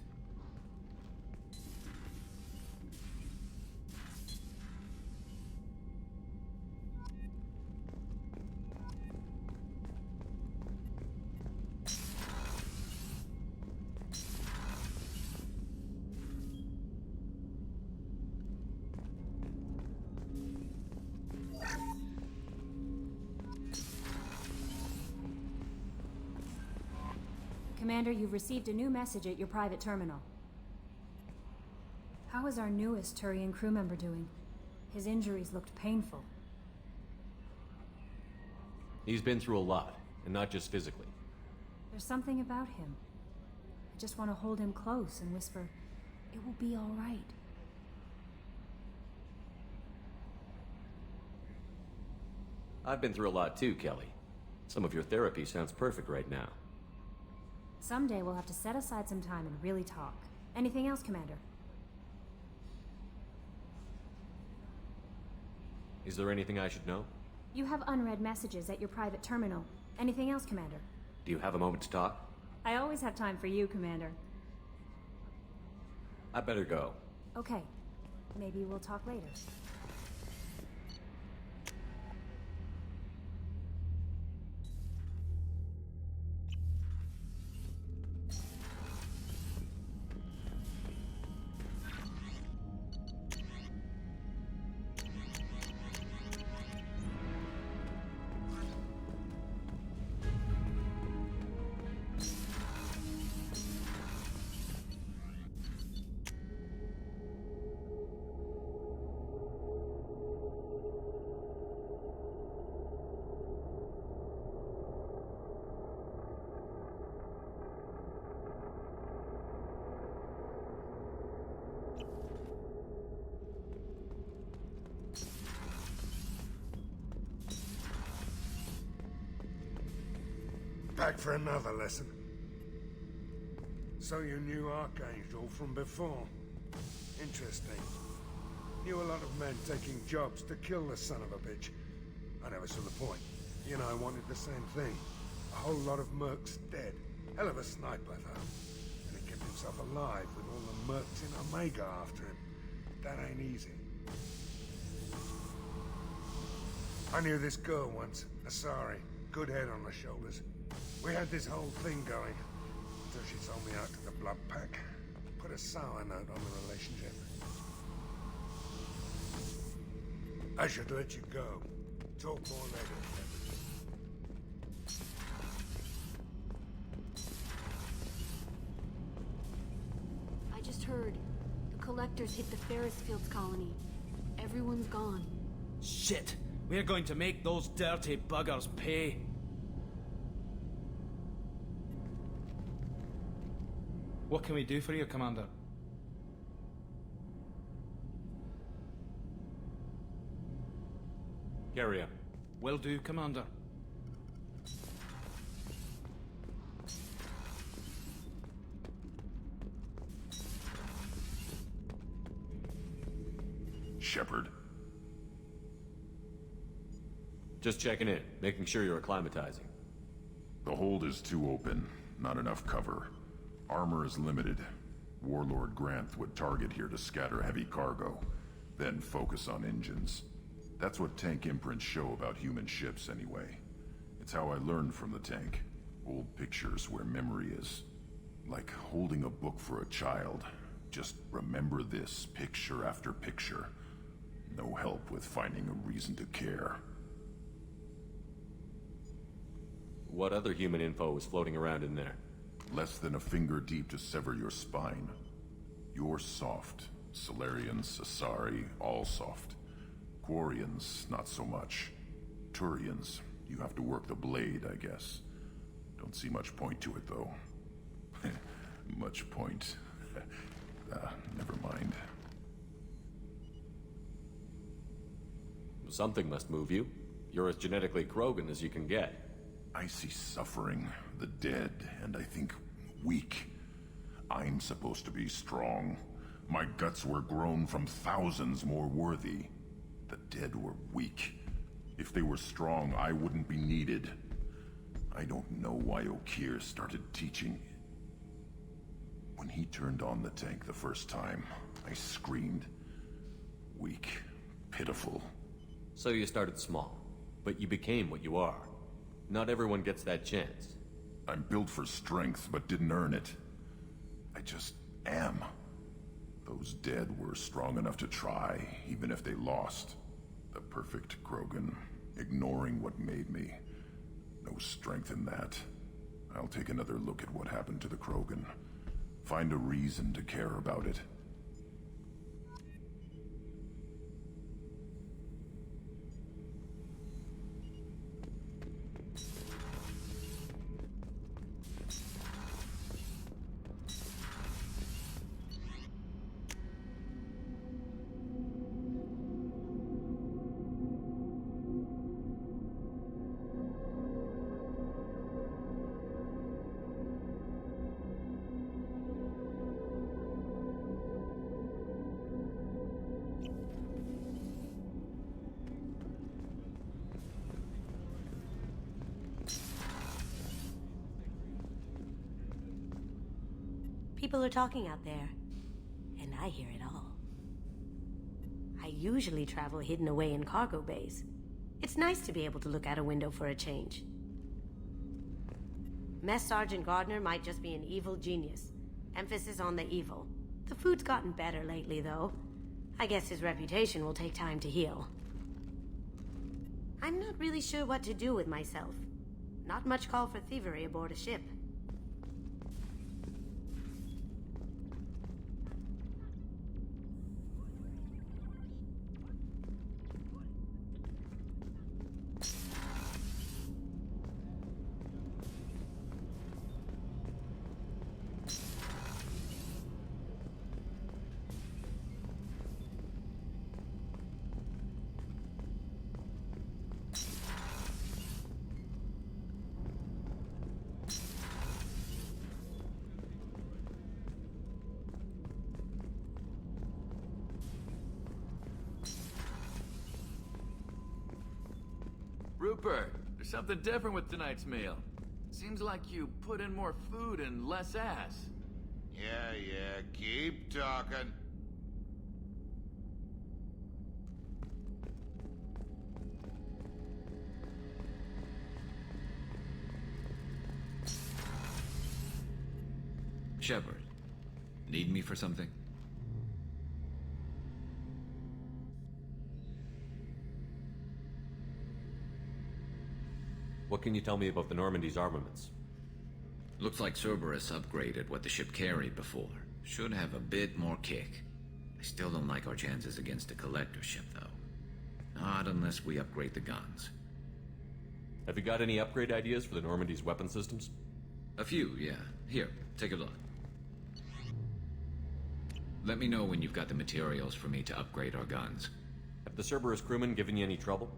Commander, you've received a new message at your private terminal. How is our newest Turian crew member doing? His injuries looked painful. He's been through a lot, and not just physically. There's something about him. I just want to hold him close and whisper, "It will be all right." I've been through a lot too, Kelly. Some of your therapy sounds perfect right now. Someday we'll have to set aside some time and really talk. Anything else, Commander? Is there anything I should know? You have unread messages at your private terminal. Anything else, Commander? Do you have a moment to talk? I always have time for you, Commander. I better go. Okay. Maybe we'll talk later. Back for another lesson. So you knew Archangel from before. Interesting. Knew a lot of men taking jobs to kill the son of a bitch. I never saw the point. He and I wanted the same thing. A whole lot of mercs dead. Hell of a sniper, though. And he kept himself alive with all the mercs in Omega after him. That ain't easy. I knew this girl once, Asari. Good head on her shoulders. We had this whole thing going, until she sold me out to the Blood Pack. Put a sour note on the relationship. I should let you go. Talk more later. I just heard. The Collectors hit the Ferris Fields colony. Everyone's gone. Shit! We're going to make those dirty buggers pay. What can we do for you, Commander? Carry on. Will do, Commander. Shepard. Just checking in, making sure you're acclimatizing. The hold is too open. Not enough cover. Armor is limited. Warlord Granth would target here to scatter heavy cargo, then focus on engines. That's what tank imprints show about human ships, anyway. It's how I learned from the tank. Old pictures where memory is. Like holding a book for a child. Just remember this, picture after picture. No help with finding a reason to care. What other human info was floating around in there? Less than a finger deep to sever your spine. You're soft. Solarians, Asari, all soft. Quarians, not so much. Turians, you have to work the blade, I guess. Don't see much point to it, though. Much point. Never mind. Something must move you. You're as genetically Krogan as you can get. I see suffering, the dead, and I think weak. I'm supposed to be strong. My guts were grown from thousands more worthy. The dead were weak. If they were strong, I wouldn't be needed. I don't know why Okeer started teaching. When he turned on the tank the first time, I screamed. Weak, pitiful. So you started small, but you became what you are. Not everyone gets that chance. I'm built for strength, but didn't earn it. I just am. Those dead were strong enough to try, even if they lost. The perfect Krogan, ignoring what made me. No strength in that. I'll take another look at what happened to the Krogan. Find a reason to care about it. People are talking out there, and I hear it all. I usually travel hidden away in cargo bays. It's nice to be able to look out a window for a change. Mess Sergeant Gardner might just be an evil genius. Emphasis on the evil. The food's gotten better lately, though. I guess his reputation will take time to heal. I'm not really sure what to do with myself. Not much call for thievery aboard a ship. Rupert, there's something different with tonight's meal. Seems like you put in more food and less ass. Yeah, keep talking. Shepard, need me for something? What can you tell me about the Normandy's armaments? Looks like Cerberus upgraded what the ship carried before. Should have a bit more kick. I still don't like our chances against a collector ship, though. Not unless we upgrade the guns. Have you got any upgrade ideas for the Normandy's weapon systems? A few, yeah. Here, take a look. Let me know when you've got the materials for me to upgrade our guns. Have the Cerberus crewmen given you any trouble?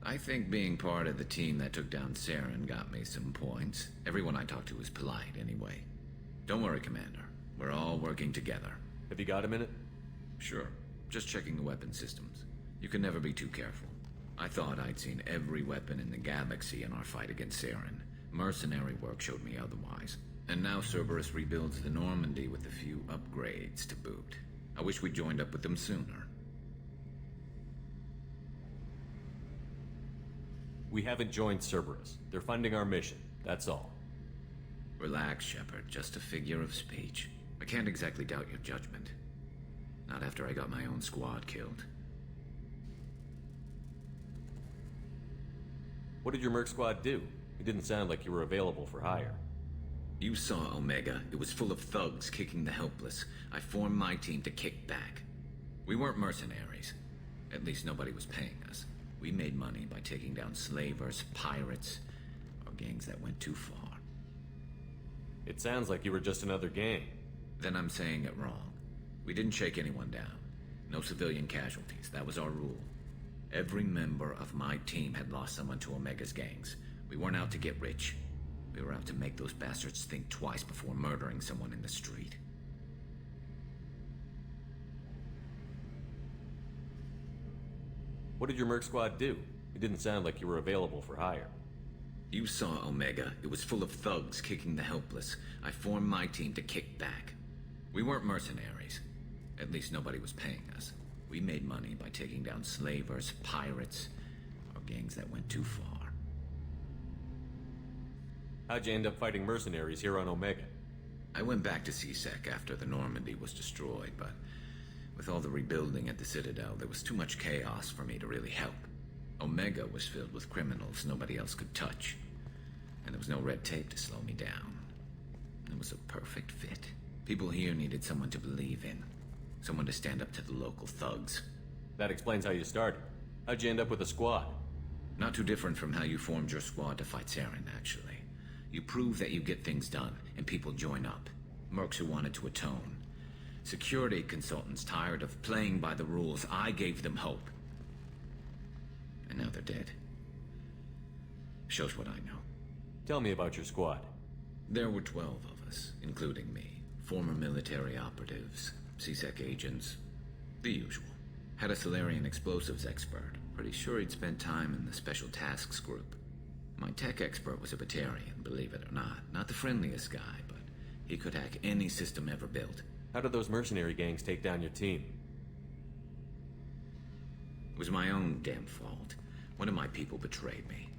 I think being part of the team that took down Saren got me some points. Everyone I talked to was polite, anyway. Don't worry, Commander. We're all working together. Have you got a minute? Sure. Just checking the weapon systems. You can never be too careful. I thought I'd seen every weapon in the galaxy in our fight against Saren. Mercenary work showed me otherwise. And now Cerberus rebuilds the Normandy with a few upgrades to boot. I wish we joined up with them sooner. We haven't joined Cerberus. They're funding our mission, that's all. Relax, Shepard. Just a figure of speech. I can't exactly doubt your judgment. Not after I got my own squad killed. What did your Merc squad do? It didn't sound like you were available for hire. You saw Omega. It was full of thugs kicking the helpless. I formed my team to kick back. We weren't mercenaries. At least nobody was paying us. We made money by taking down slavers, pirates, or gangs that went too far. It sounds like you were just another gang. Then I'm saying it wrong. We didn't shake anyone down. No civilian casualties. That was our rule. Every member of my team had lost someone to Omega's gangs. We weren't out to get rich. We were out to make those bastards think twice before murdering someone in the street. What did your Merc squad do? It didn't sound like you were available for hire. You saw Omega. It was full of thugs kicking the helpless. I formed my team to kick back. We weren't mercenaries. At least nobody was paying us. We made money by taking down slavers, pirates, or gangs that went too far. How'd you end up fighting mercenaries here on Omega? I went back to C-Sec after the Normandy was destroyed, but with all the rebuilding at the Citadel, there was too much chaos for me to really help. Omega was filled with criminals nobody else could touch, and there was no red tape to slow me down. It was a perfect fit. People here needed someone to believe in, someone to stand up to the local thugs. That explains how you started. How'd you end up with a squad? Not too different from how you formed your squad to fight Saren, actually. You prove that you get things done, and people join up. Mercs who wanted to atone. Security consultants tired of playing by the rules. I gave them hope. And now they're dead. Shows what I know. Tell me about your squad. There were 12 of us, including me. Former military operatives, C-Sec agents, the usual. Had a Solarian explosives expert. Pretty sure he'd spent time in the Special Tasks Group. My tech expert was a Batarian, believe it or not. Not the friendliest guy, but he could hack any system ever built. How did those mercenary gangs take down your team? It was my own damn fault. One of my people betrayed me.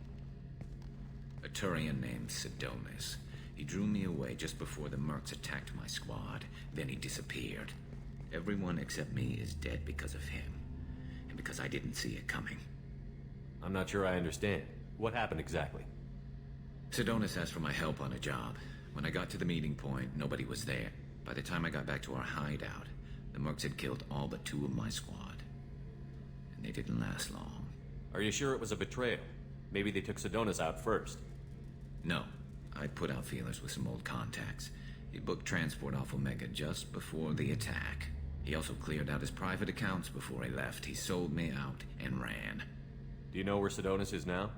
A Turian named Sidonis. He drew me away just before the Mercs attacked my squad. Then he disappeared. Everyone except me is dead because of him. And because I didn't see it coming. I'm not sure I understand. What happened exactly? Sidonis asked for my help on a job. When I got to the meeting point, nobody was there. By the time I got back to our hideout, the Mercs had killed all but 2 of my squad. And they didn't last long. Are you sure it was a betrayal? Maybe they took Sidonis out first. No. I put out feelers with some old contacts. He booked transport off Omega just before the attack. He also cleared out his private accounts before he left. He sold me out and ran. Do you know where Sidonis is now?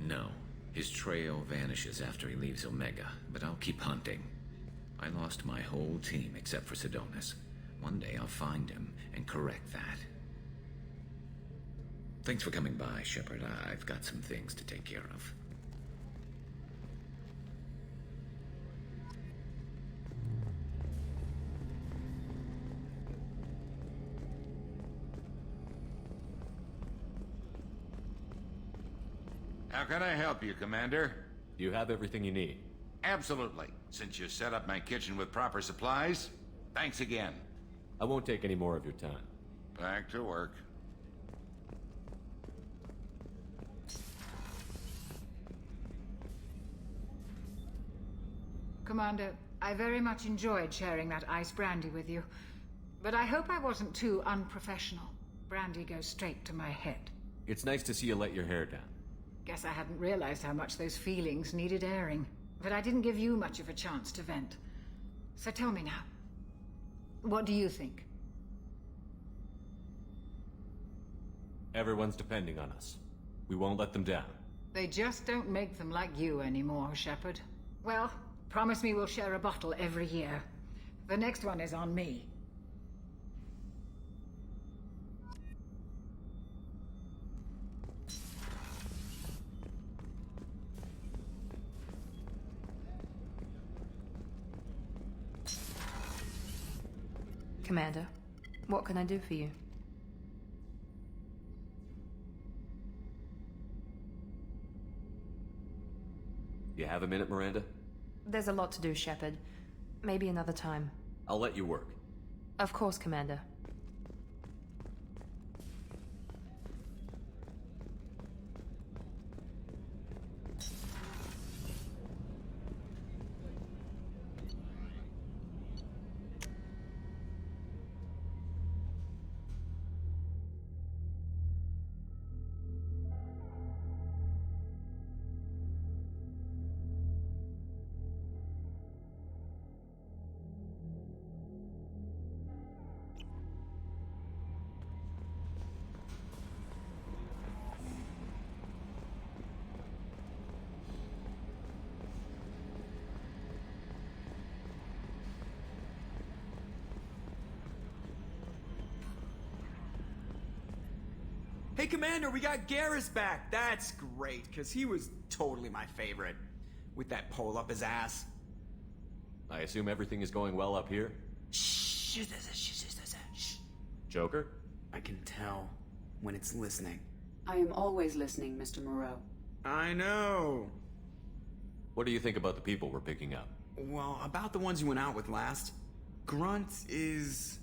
No. His trail vanishes after he leaves Omega, but I'll keep hunting. I lost my whole team except for Sidonis. One day I'll find him and correct that. Thanks for coming by, Shepard. I've got some things to take care of. How can I help you, Commander? Do you have everything you need? Absolutely. Since you set up my kitchen with proper supplies, thanks again. I won't take any more of your time. Back to work. Commander, I very much enjoyed sharing that ice brandy with you. But I hope I wasn't too unprofessional. Brandy goes straight to my head. It's nice to see you let your hair down. Guess I hadn't realized how much those feelings needed airing. But I didn't give you much of a chance to vent. So tell me now. What do you think? Everyone's depending on us. We won't let them down. They just don't make them like you anymore, Shepard. Well, promise me we'll share a bottle every year. The next one is on me. Commander, what can I do for you? You have a minute, Miranda? There's a lot to do, Shepard. Maybe another time. I'll let you work. Of course, Commander. Hey, Commander, we got Garrus back. That's great, because he was totally my favorite. With that pole up his ass. I assume everything is going well up here? Shh. Joker? I can tell when it's listening. I am always listening, Mr. Moreau. I know. What do you think about the people we're picking up? Well, about the ones you went out with last. Grunt is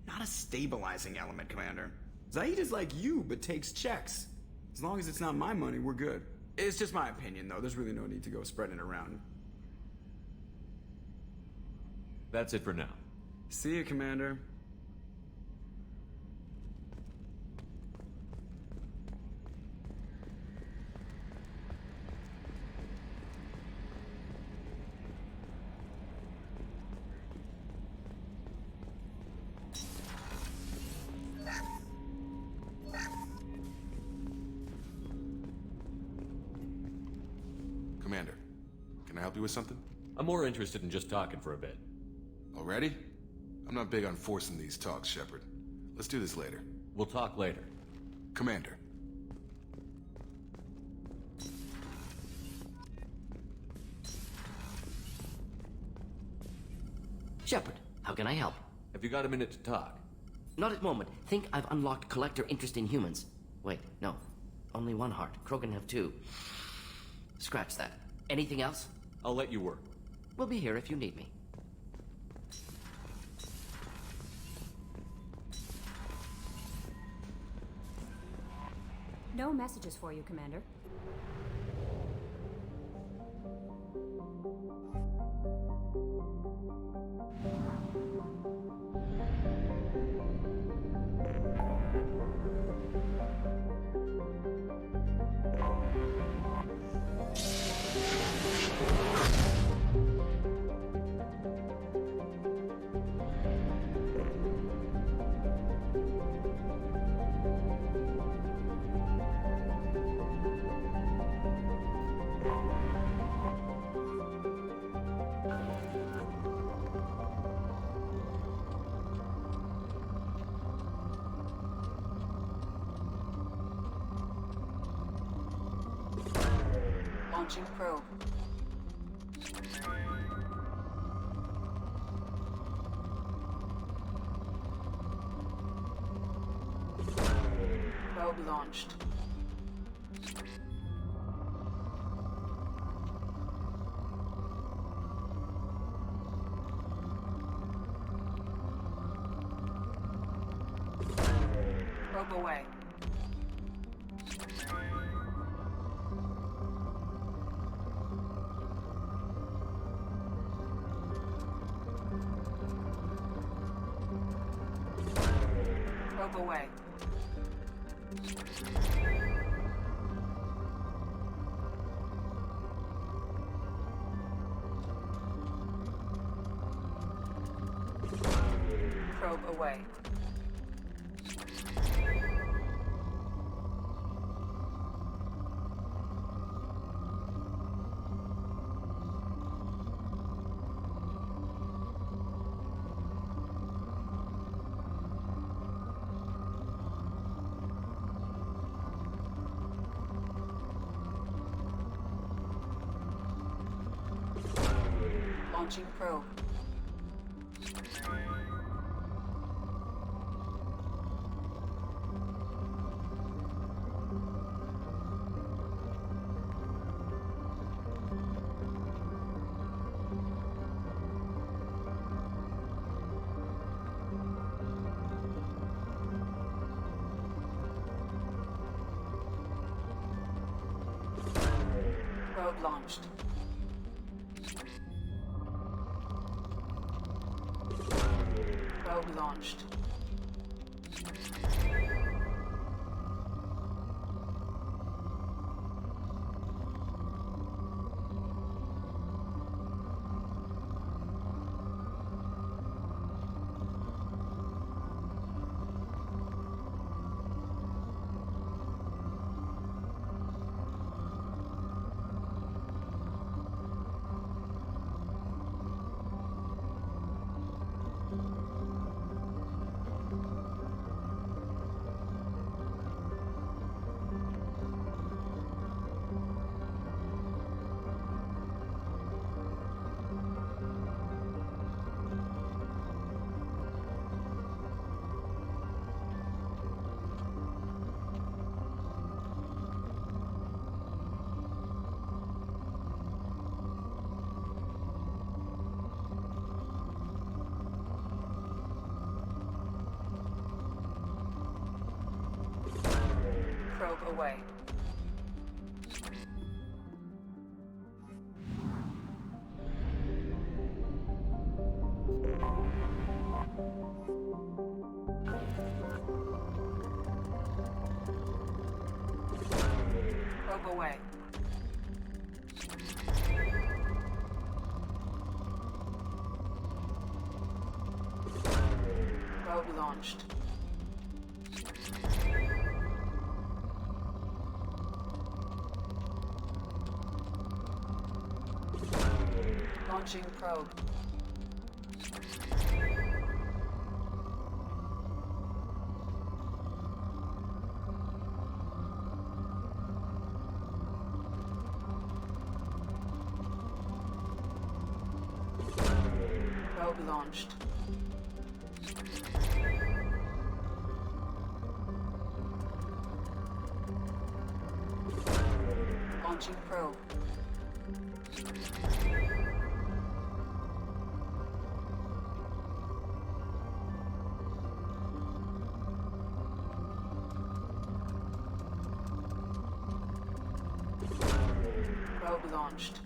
not a stabilizing element, Commander. Zaid is like you, but takes checks. As long as it's not my money, we're good. It's just my opinion, though. There's really no need to go spreading it around. That's it for now. See you, Commander. Commander, can I help you with something? I'm more interested in just talking for a bit. Already? I'm not big on forcing these talks, Shepard. Let's do this later. We'll talk later. Commander. Shepard, how can I help? Have you got a minute to talk? Not at the moment. Think I've unlocked collector interest in humans. Wait, no. Only one heart. Krogan have two. Scratch that. Anything else? I'll let you work. We'll be here if you need me. No messages for you, Commander. Launching probe. Probe launched. Probe away. Probe away. Probe away. Launching probe. Probe launched. Probe launched. Probe away. Probe away. Probe launched. Launching probe. Probe launched. Launching probe. Probe launched.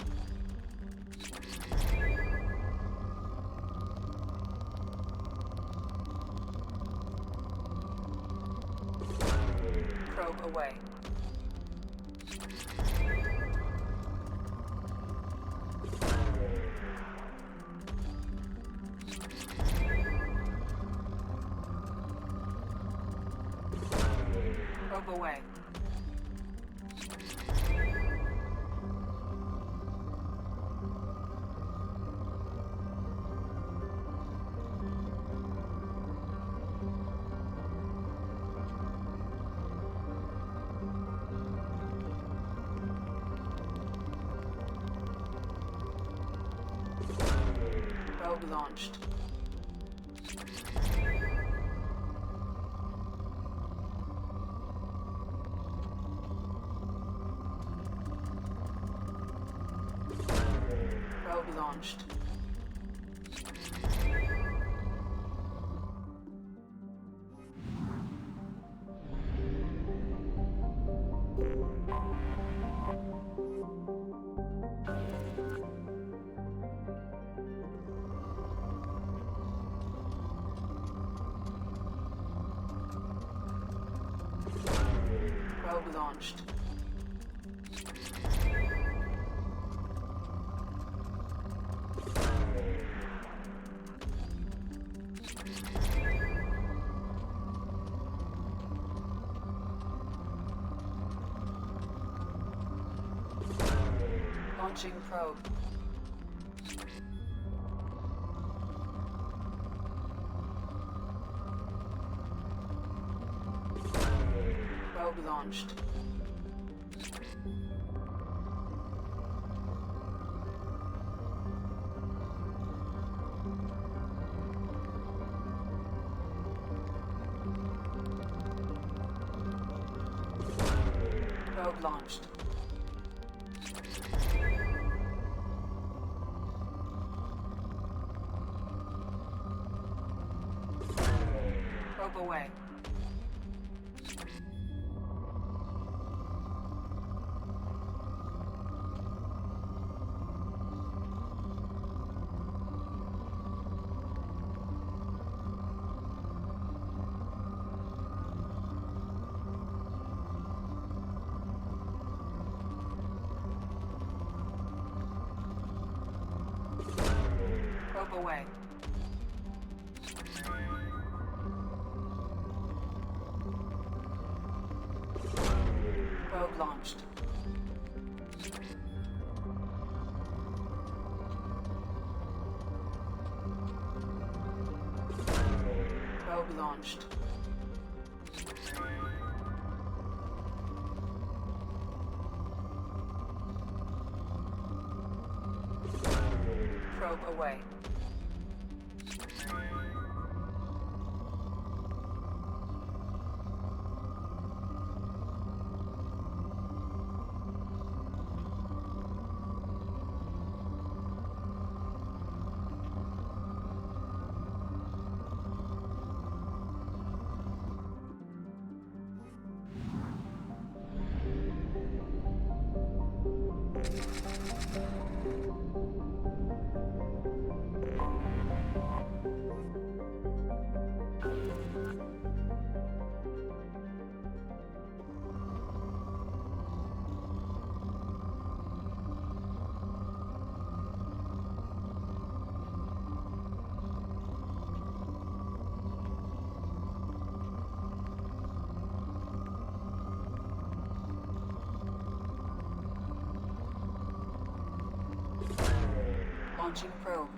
Probe away. Probe away. Probe launched. Probe launched. Probe launched. Launching probe. Probe launched. Probe launched. Probe away. Probe away. Probe launched. Probe launched. Probe away. Launching probe.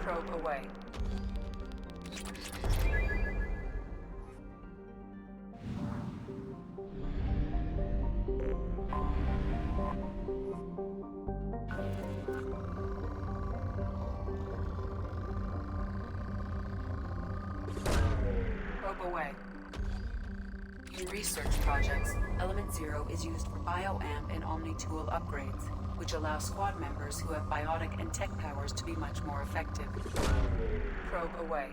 Probe away. Probe away. In research projects, Element Zero is used for bioamp and omni-tool upgrades, which allow squad members who have biotic and tech powers to be much more effective. Probe away.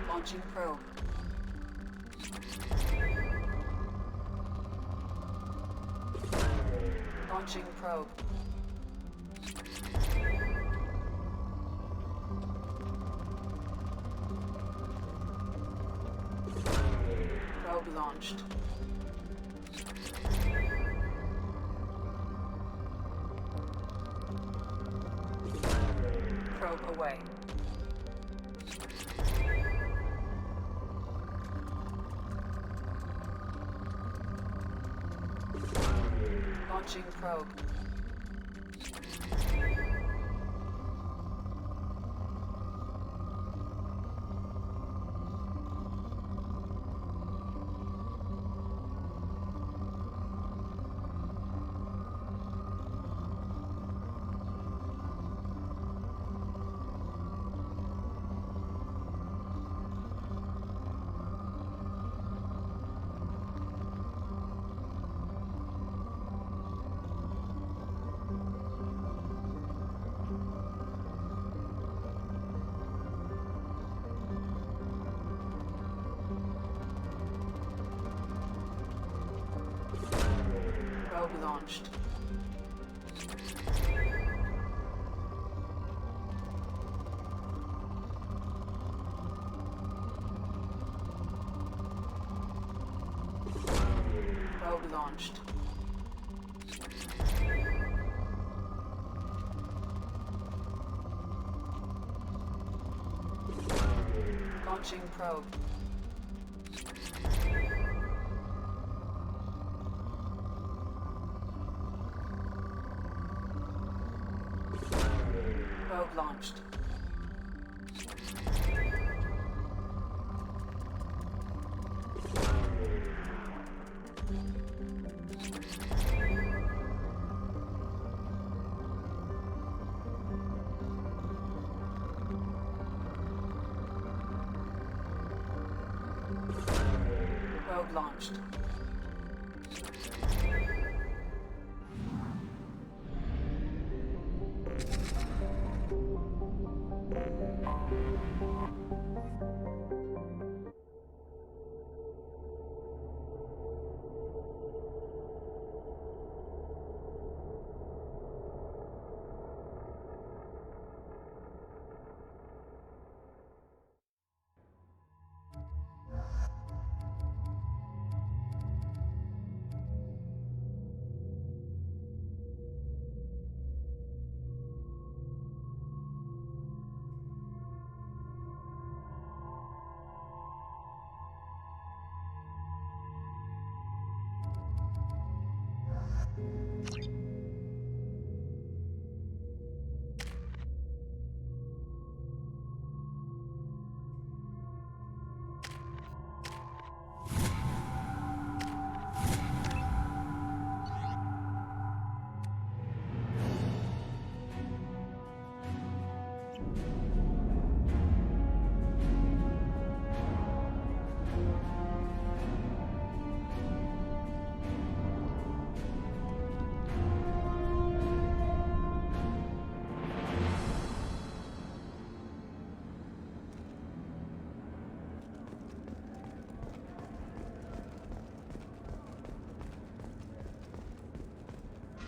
Launching probe. Launching probe. Probe launched. Probe away. Launching probe. Probe launched. Probe launched. Launching probe. Probe launched. Probe launched.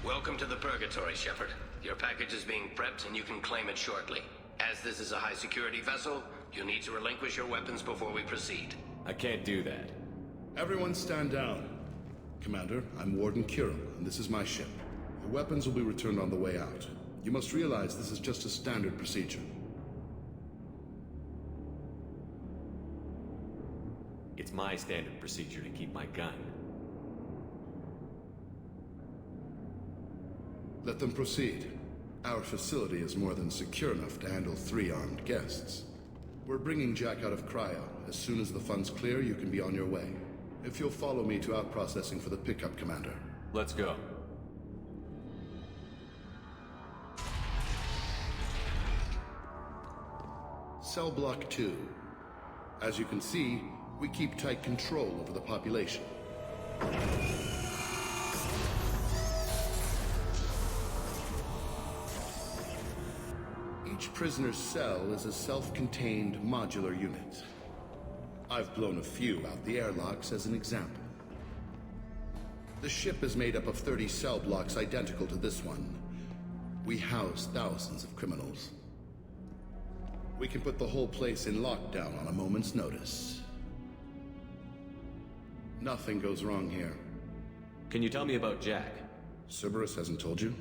Welcome to the Purgatory, Shepard. Your package is being prepped and you can claim it shortly. As this is a high-security vessel, you need to relinquish your weapons before we proceed. I can't do that. Everyone stand down. Commander, I'm Warden Kirill, and this is my ship. Your weapons will be returned on the way out. You must realize this is just a standard procedure. It's my standard procedure to keep my gun. Let them proceed. Our facility is more than secure enough to handle 3 armed guests. We're bringing Jack out of cryo. As soon as the funds clear, you can be on your way. If you'll follow me to out-processing for the pickup, Commander. Let's go. Cell Block 2. As you can see, we keep tight control over the population. Each prisoner's cell is a self-contained modular unit. I've blown a few out the airlocks as an example. The ship is made up of 30 cell blocks identical to this one. We house thousands of criminals. We can put the whole place in lockdown on a moment's notice. Nothing goes wrong here. Can you tell me about Jack? Cerberus hasn't told you?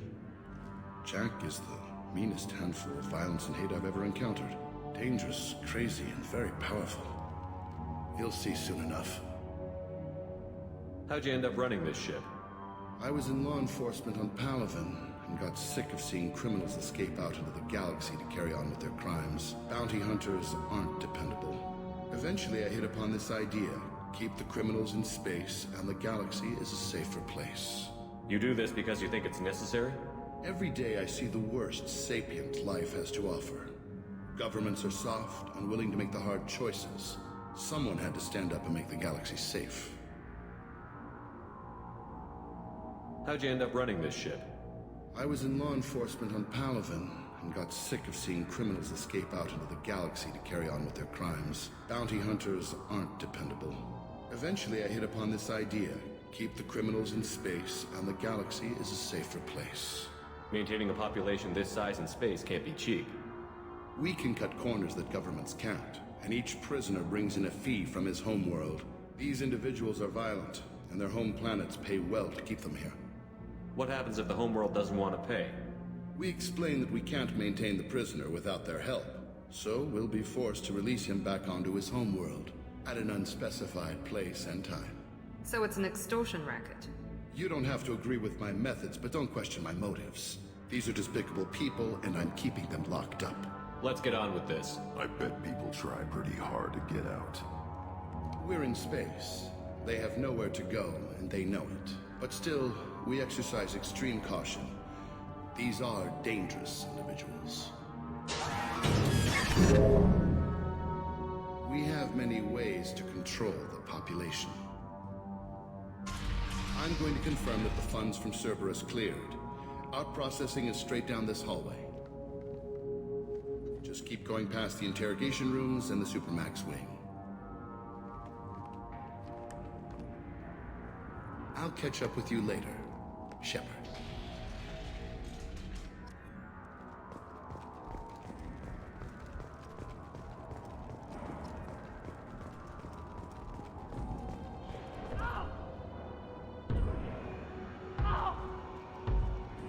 Jack is the meanest handful of violence and hate I've ever encountered. Dangerous, crazy, and very powerful. You'll see soon enough. How'd you end up running this ship? I was in law enforcement on Palaven and got sick of seeing criminals escape out into the galaxy to carry on with their crimes. Bounty hunters aren't dependable. Eventually I hit upon this idea. Keep the criminals in space and the galaxy is a safer place. You do this because you think it's necessary? Every day I see the worst sapient life has to offer. Governments are soft, unwilling to make the hard choices. Someone had to stand up and make the galaxy safe. How'd you end up running this ship? I was in law enforcement on Palaven and got sick of seeing criminals escape out into the galaxy to carry on with their crimes. Bounty hunters aren't dependable. Eventually I hit upon this idea. Keep the criminals in space and the galaxy is a safer place. Maintaining a population this size in space can't be cheap. We can cut corners that governments can't, and each prisoner brings in a fee from his homeworld. These individuals are violent, and their home planets pay well to keep them here. What happens if the homeworld doesn't want to pay? We explain that we can't maintain the prisoner without their help, so we'll be forced to release him back onto his homeworld, at an unspecified place and time. So it's an extortion racket. You don't have to agree with my methods, but don't question my motives. These are despicable people, and I'm keeping them locked up. Let's get on with this. I bet people try pretty hard to get out. We're in space. They have nowhere to go, and they know it. But still, we exercise extreme caution. These are dangerous individuals. We have many ways to control the population. I'm going to confirm that the funds from Cerberus cleared. Out processing is straight down this hallway. Just keep going past the interrogation rooms and the Supermax wing. I'll catch up with you later, Shepard.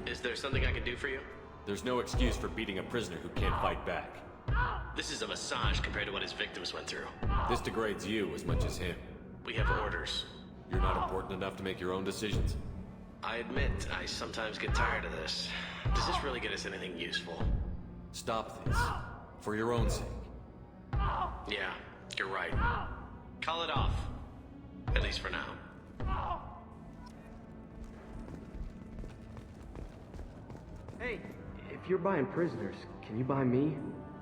Is there something I can do for you? There's no excuse for beating a prisoner who can't fight back. This is a massage compared to what his victims went through. This degrades you as much as him. We have orders. You're not important enough to make your own decisions? I admit, I sometimes get tired of this. Does this really get us anything useful? Stop this. For your own sake. Yeah, you're right. Call it off. At least for now. Hey, if you're buying prisoners, can you buy me?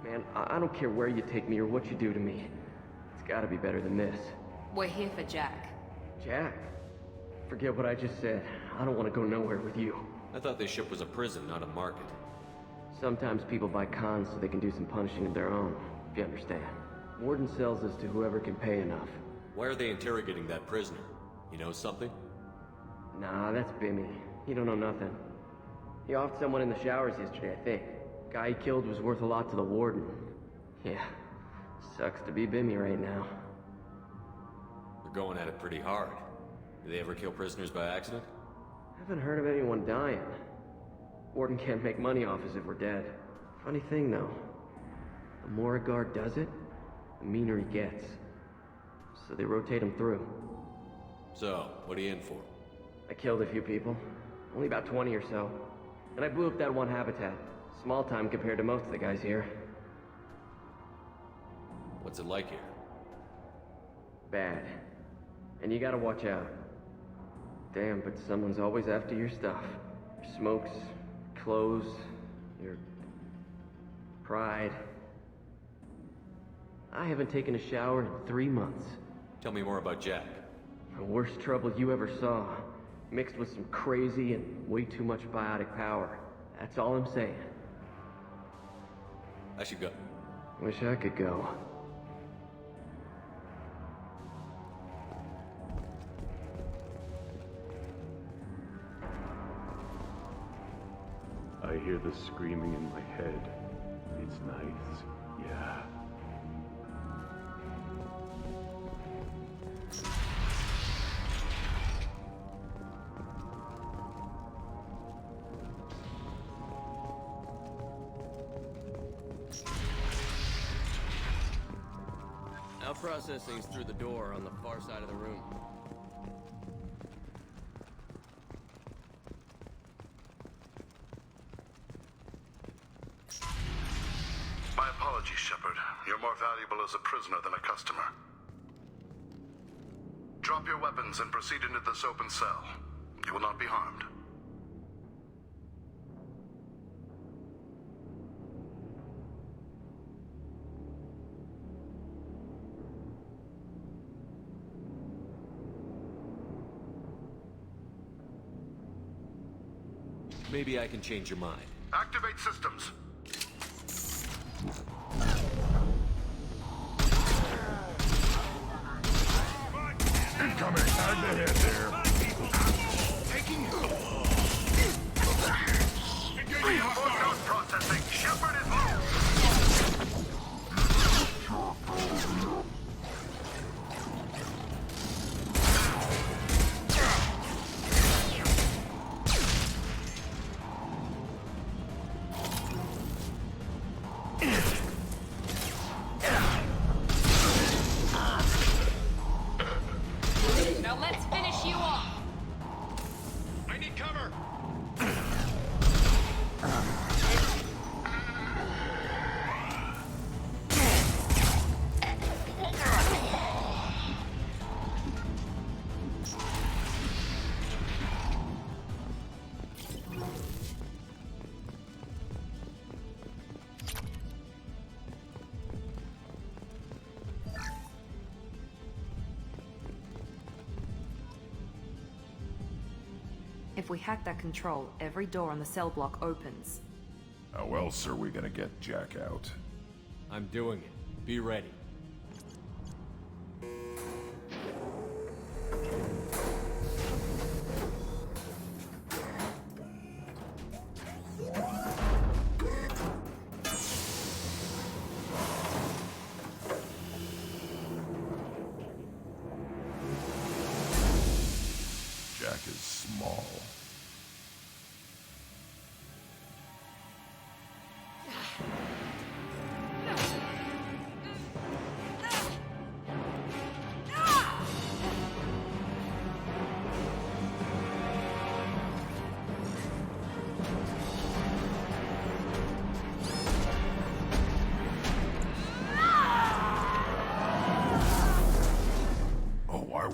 Man, I don't care where you take me or what you do to me. It's gotta be better than this. We're here for Jack. Jack? Forget what I just said. I don't want to go nowhere with you. I thought this ship was a prison, not a market. Sometimes people buy cons so they can do some punishing of their own, if you understand. Warden sells us to whoever can pay enough. Why are they interrogating that prisoner? You know something? Nah, that's Bimmy. He don't know nothing. He offed someone in the showers yesterday, I think. Guy he killed was worth a lot to the warden. Yeah, sucks to be Bimmy right now. They're going at it pretty hard. Do they ever kill prisoners by accident? Haven't heard of anyone dying. Warden can't make money off us if we're dead. Funny thing, though. The more a guard does it, the meaner he gets. So they rotate him through. So, what are you in for? I killed a few people. Only about 20 or so. And I blew up that one habitat. Small time compared to most of the guys here. What's it like here? Bad. And you gotta watch out. Damn, but someone's always after your stuff. Your smokes, clothes, your pride. I haven't taken a shower in 3 months. Tell me more about Jack. The worst trouble you ever saw. Mixed with some crazy and way too much biotic power. That's all I'm saying. I should go. Wish I could go. I hear the screaming in my head. It's nice, yeah. Now processing's through the door on the far side of the room. My apologies, Shepard. You're more valuable as a prisoner than a customer. Drop your weapons and proceed into this open cell. You will not be harmed. Maybe I can change your mind. Activate systems. Incoming! Time to head there. Taking Reinforced processing. Shepard is loose. Now let's finish you off. I need cover! If we hack that control, every door on the cell block opens. How else are we gonna get Jack out? I'm doing it. Be ready. Jack is small.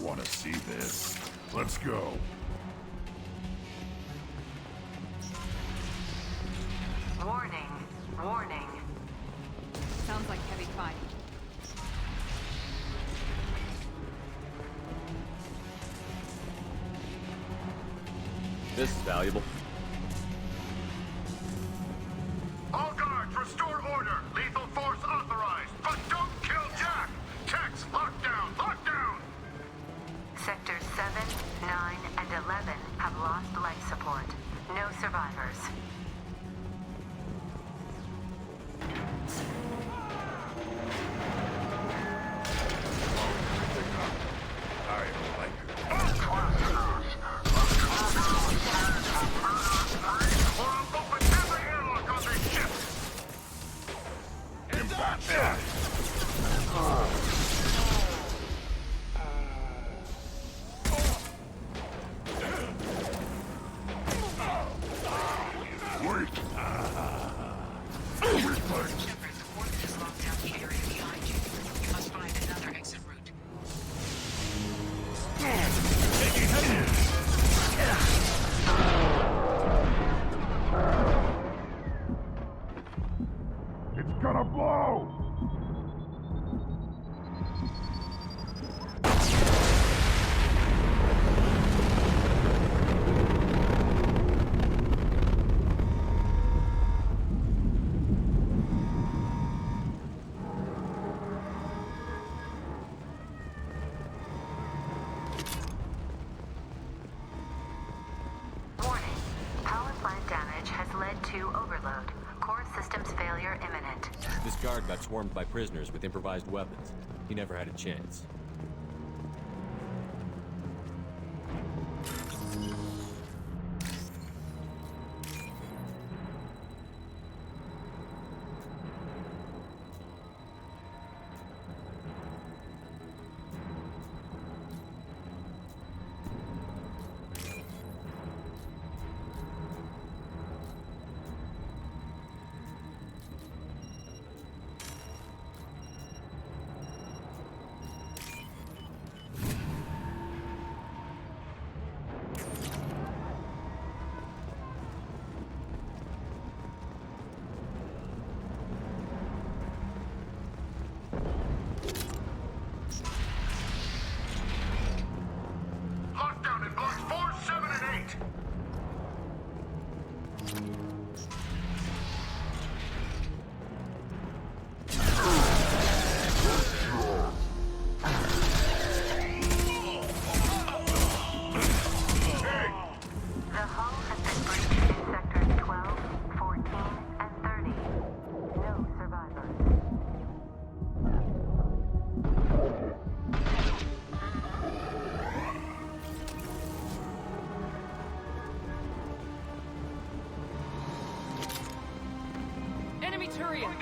want to see this. Let's go. Warning. Warning. Sounds like heavy fighting. This is valuable. All guards, restore order. Lethal force authorized, but don't kill Jack. Tex, lockdown, lockdown. Sectors 7, 9, and 11 have lost life support. No survivors. It's gonna blow! Warning. Power plant damage has led to overload. Core systems failure imminent. This guard got swarmed by prisoners with improvised weapons. He never had a chance. Lockdown in blocks 4, 7, and 8. The hull has been breached in sectors 12, 14, and 30. No survivors. Enemy Turian!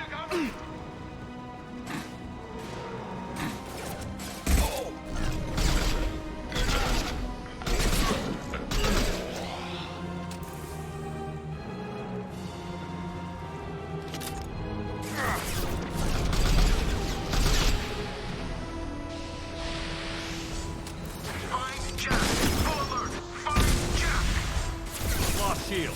Find Jack. Full alert. Find Jack. Lost shield.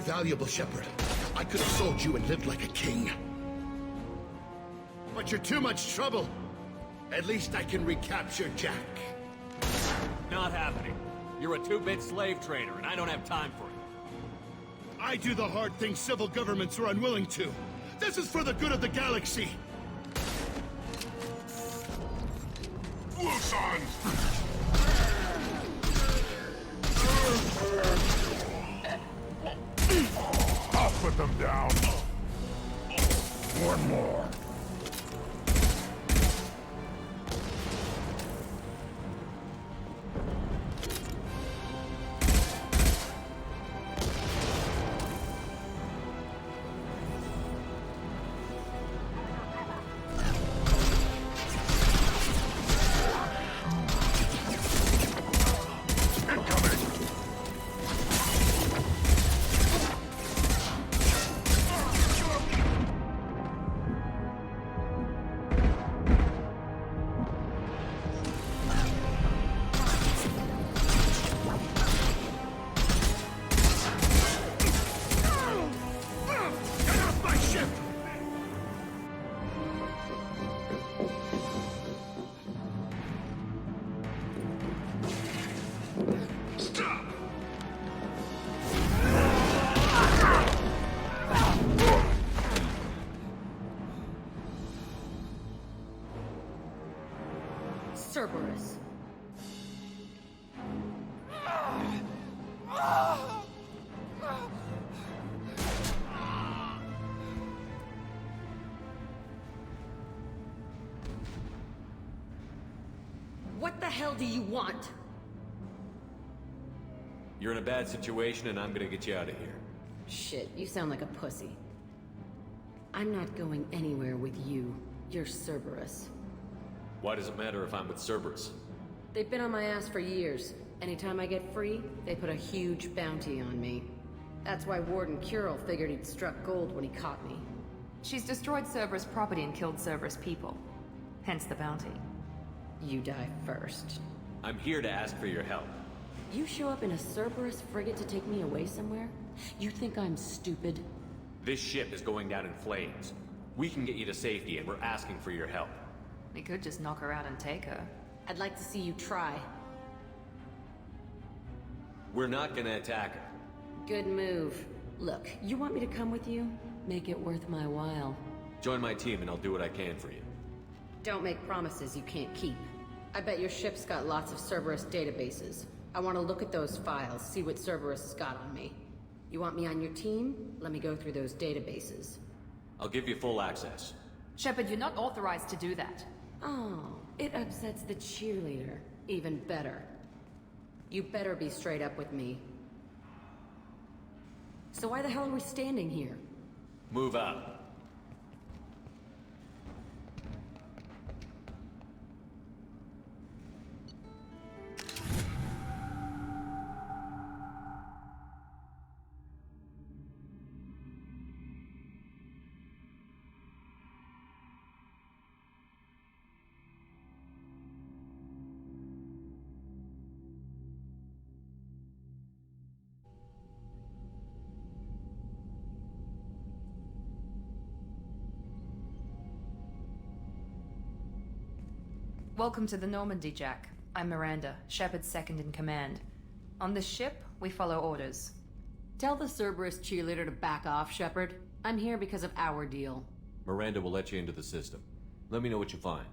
You're valuable, Shepard. I could have sold you and lived like a king. But you're too much trouble. At least I can recapture Jack. Not happening. You're a two-bit slave trader, and I don't have time for it. I do the hard things civil governments are unwilling to. This is for the good of the galaxy. Luson! I'll put them down. One more. Cerberus. What the hell do you want? You're in a bad situation, and I'm gonna get you out of here. Shit, you sound like a pussy. I'm not going anywhere with you. You're Cerberus. Why does it matter if I'm with Cerberus? They've been on my ass for years. Anytime I get free, they put a huge bounty on me. That's why Warden Curel figured he'd struck gold when he caught me. She's destroyed Cerberus property and killed Cerberus people. Hence the bounty. You die first. I'm here to ask for your help. You show up in a Cerberus frigate to take me away somewhere? You think I'm stupid? This ship is going down in flames. We can get you to safety, and we're asking for your help. We could just knock her out and take her. I'd like to see you try. We're not gonna attack her. Good move. Look, you want me to come with you? Make it worth my while. Join my team, and I'll do what I can for you. Don't make promises you can't keep. I bet your ship's got lots of Cerberus databases. I want to look at those files, see what Cerberus has got on me. You want me on your team? Let me go through those databases. I'll give you full access. Shepard, you're not authorized to do that. Oh, it upsets the cheerleader. Even better. You better be straight up with me. So why the hell are we standing here? Move out. Welcome to the Normandy, Jack. I'm Miranda, Shepard's second in command. On this ship, we follow orders. Tell the Cerberus cheerleader to back off, Shepard. I'm here because of our deal. Miranda will let you into the system. Let me know what you find.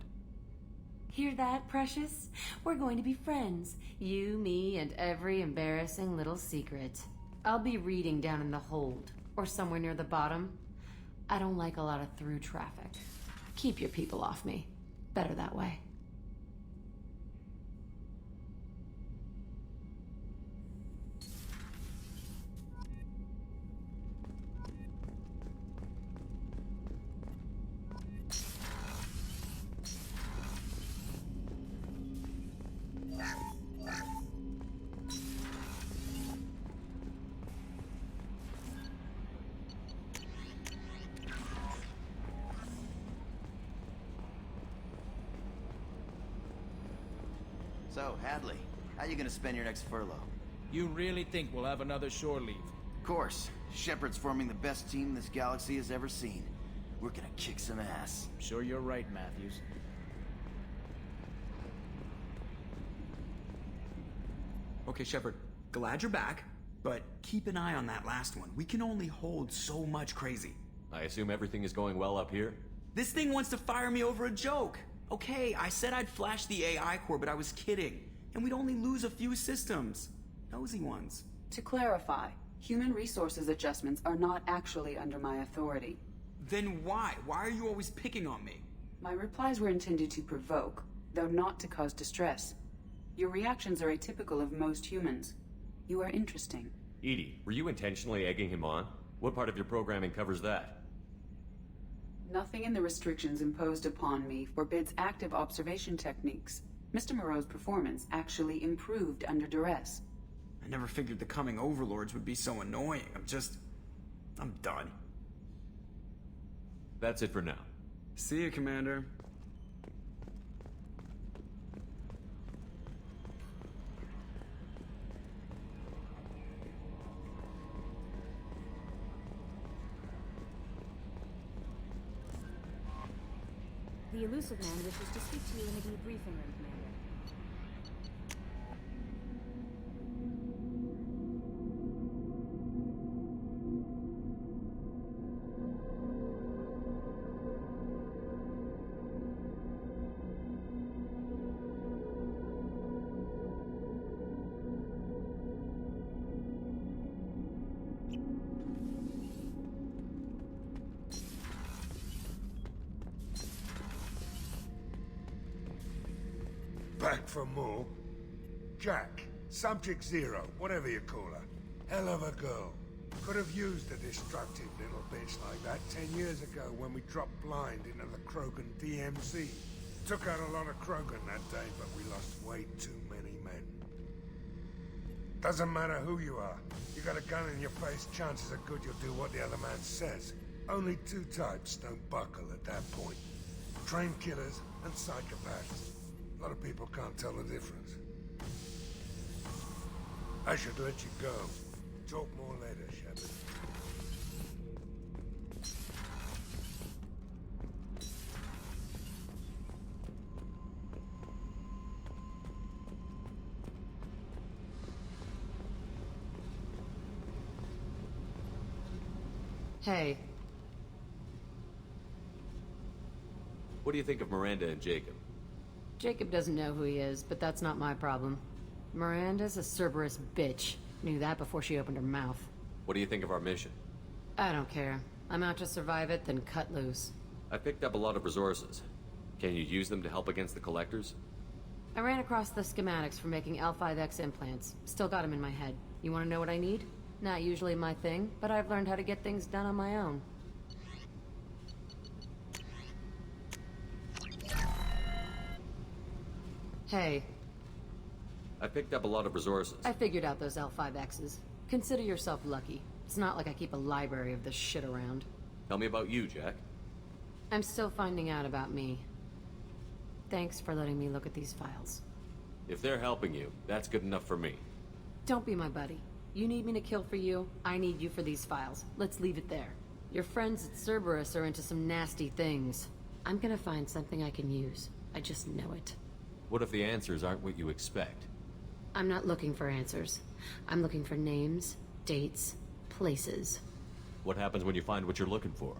Hear that, Precious? We're going to be friends. You, me, and every embarrassing little secret. I'll be reading down in the hold, or somewhere near the bottom. I don't like a lot of through traffic. Keep your people off me. Better that way. So, Hadley, how you gonna spend your next furlough? You really think we'll have another shore leave? course. Shepard's forming the best team this galaxy has ever seen. We're gonna kick some ass. Sure you're right, Matthews. Okay, Shepard, glad you're back, but keep an eye on that last one. We can only hold so much crazy. I assume everything is going well up here? This thing wants to fire me over a joke. Okay, I said I'd flash the AI core, but I was kidding. And we'd only lose a few systems. Nosy ones. To clarify, human resources adjustments are not actually under my authority. Then why? Why are you always picking on me? My replies were intended to provoke, though not to cause distress. Your reactions are atypical of most humans. You are interesting. Edie, were you intentionally egging him on? What part of your programming covers that? Nothing in the restrictions imposed upon me forbids active observation techniques. Mr. Moreau's performance actually improved under duress. I never figured the coming overlords would be so annoying. I'm done. That's it for now. See you, Commander. The elusive man wishes to speak to you in the debriefing room, Commander. Back for more? Jack, Subject Zero, whatever you call her. Hell of a girl. Could have used a destructive little bitch like that 10 years ago when we dropped blind into the Krogan DMZ. Took out a lot of Krogan that day, but we lost way too many men. Doesn't matter who you are. You got a gun in your face, chances are good you'll do what the other man says. Only two types don't buckle at that point. Trained killers and psychopaths. A lot of people can't tell the difference. I should let you go. Talk more later, Shepard. Hey. What do you think of Miranda and Jacob? Jacob doesn't know who he is, but that's not my problem. Miranda's a Cerberus bitch. Knew that before she opened her mouth. What do you think of our mission? I don't care. I'm out to survive it, then cut loose. I picked up a lot of resources. Can you use them to help against the Collectors? I ran across the schematics for making L5X implants. Still got them in my head. You want to know what I need? Not usually my thing, but I've learned how to get things done on my own. Hey. I picked up a lot of resources. I figured out those L5Xs. Consider yourself lucky. It's not like I keep a library of this shit around. Tell me about you, Jack. I'm still finding out about me. Thanks for letting me look at these files. If they're helping you, that's good enough for me. Don't be my buddy. You need me to kill for you, I need you for these files. Let's leave it there. Your friends at Cerberus are into some nasty things. I'm gonna find something I can use. I just know it. What if the answers aren't what you expect? I'm not looking for answers. I'm looking for names, dates, places. What happens when you find what you're looking for?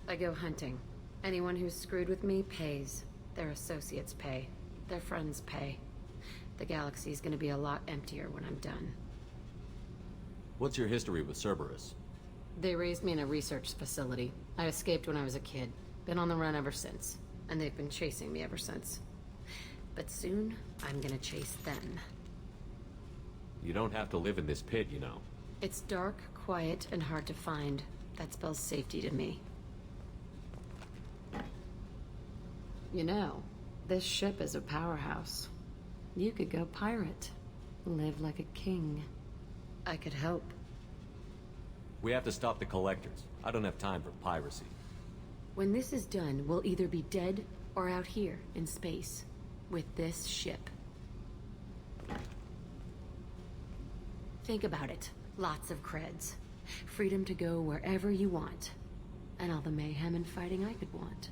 I go hunting. Anyone who's screwed with me pays. Their associates pay. Their friends pay. The galaxy's gonna be a lot emptier when I'm done. What's your history with Cerberus? They raised me in a research facility. I escaped when I was a kid. Been on the run ever since. And they've been chasing me ever since. But soon, I'm gonna chase them. You don't have to live in this pit, you know. It's dark, quiet, and hard to find. That spells safety to me. You know, this ship is a powerhouse. You could go pirate. Live like a king. I could help. We have to stop the Collectors. I don't have time for piracy. When this is done, we'll either be dead or out here in space. With this ship. Think about it. Lots of creds. Freedom to go wherever you want. And all the mayhem and fighting I could want.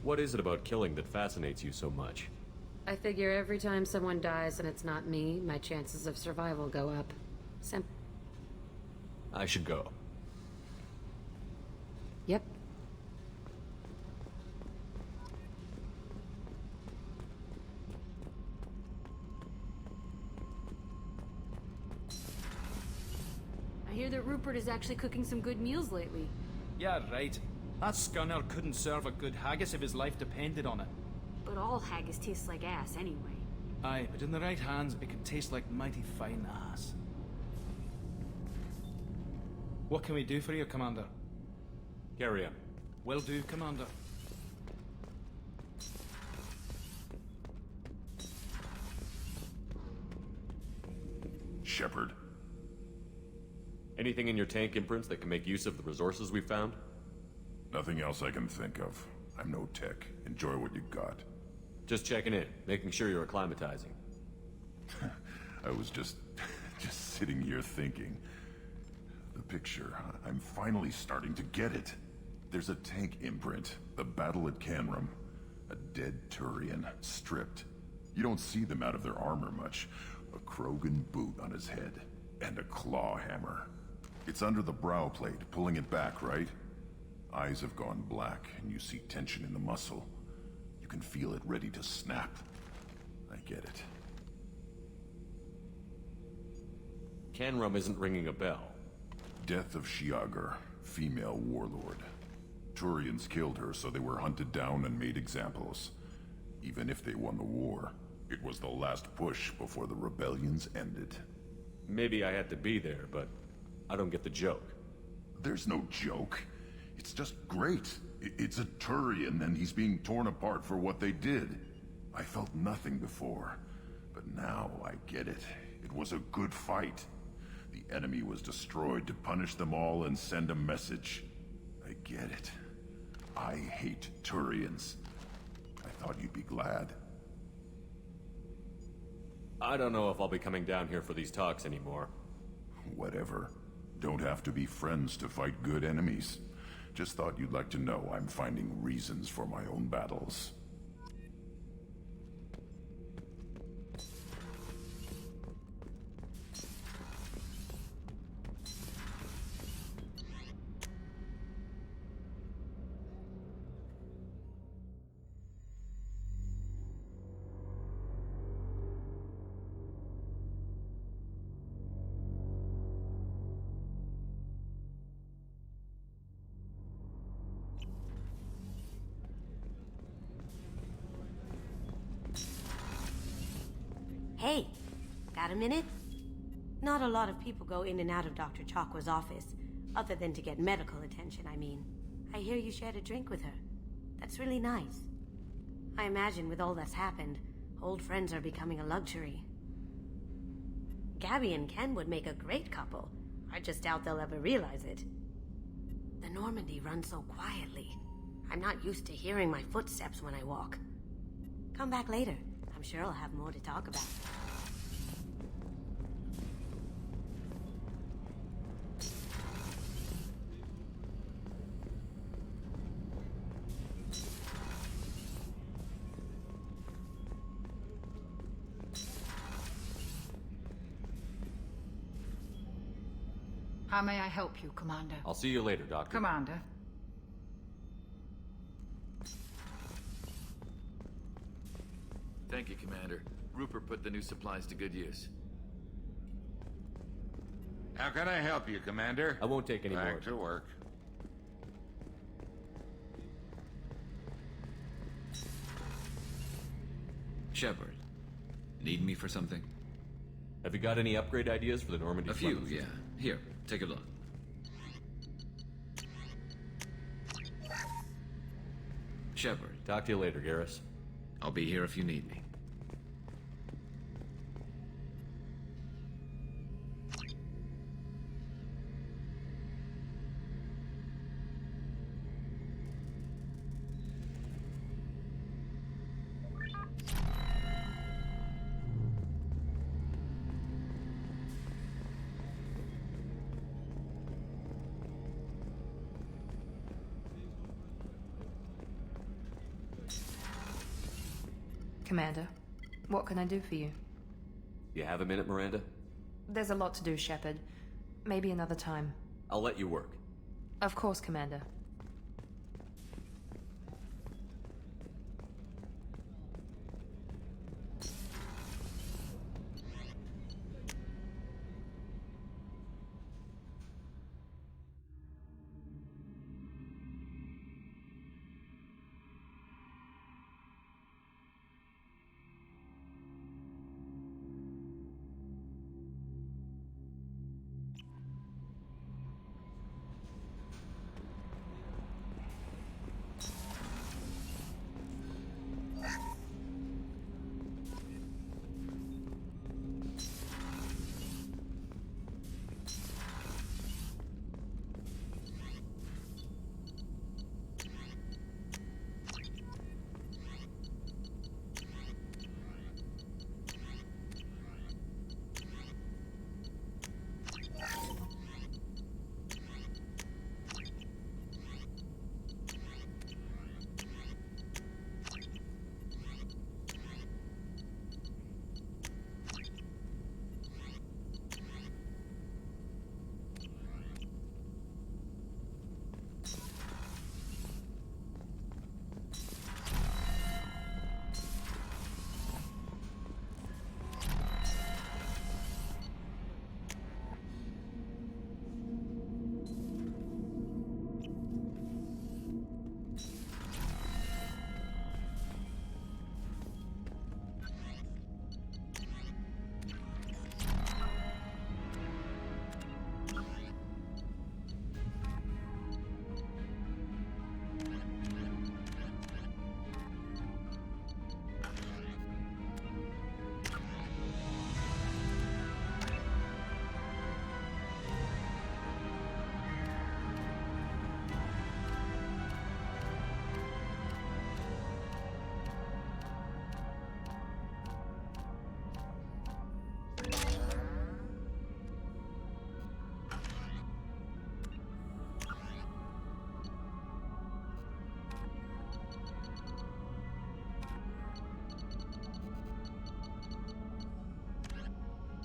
What is it about killing that fascinates you so much? I figure every time someone dies and it's not me, my chances of survival go up. I should go. Yep. I hear that Rupert is actually cooking some good meals lately. Yeah, right. That scunner couldn't serve a good haggis if his life depended on it. But all haggis tastes like ass anyway. Aye, but in the right hands, it can taste like mighty fine ass. What can we do for you, Commander? Carry on. Will do, Commander. Shepard. Anything in your tank imprints that can make use of the resources we found? Nothing else I can think of. I'm no tech. Enjoy what you got. Just checking in, making sure you're acclimatizing. I was just sitting here thinking. The picture, I'm finally starting to get it. There's a tank imprint, the battle at Canrum. A dead Turian, stripped. You don't see them out of their armor much. A Krogan boot on his head, and a claw hammer. It's under the brow plate, pulling it back, right? Eyes have gone black, and you see tension in the muscle. You can feel it ready to snap. I get it. Canrum isn't ringing a bell. Death of Shiagar, female warlord. Turians killed her, so they were hunted down and made examples. Even if they won the war, it was the last push before the rebellions ended. Maybe I had to be there, but I don't get the joke. There's no joke. It's just great. It's a Turian, and he's being torn apart for what they did. I felt nothing before, but now I get it. It was a good fight. The enemy was destroyed to punish them all and send a message. I get it. I hate Turians. I thought you'd be glad. I don't know if I'll be coming down here for these talks anymore. Whatever. Don't have to be friends to fight good enemies. Just thought you'd like to know I'm finding reasons for my own battles. Hey, got a minute? Not a lot of people go in and out of Dr. Chakwa's office, other than to get medical attention, I mean. I hear you shared a drink with her. That's really nice. I imagine with all that's happened, old friends are becoming a luxury. Gabby and Ken would make a great couple. I just doubt they'll ever realize it. The Normandy runs so quietly. I'm not used to hearing my footsteps when I walk. Come back later. I'm sure I'll have more to talk about. How may I help you, Commander? I'll see you later, Doctor. Commander. Thank you, Commander. Rupert put the new supplies to good use. How can I help you, Commander? I won't take any more. Back to work. Shepard, need me for something? Have you got any upgrade ideas for the Normandy? A few, yeah. Here, take a look. Shepard. Talk to you later, Garrus. I'll be here if you need me. Commander, what can I do for you? You have a minute, Miranda? There's a lot to do, Shepard. Maybe another time. I'll let you work. Of course, Commander.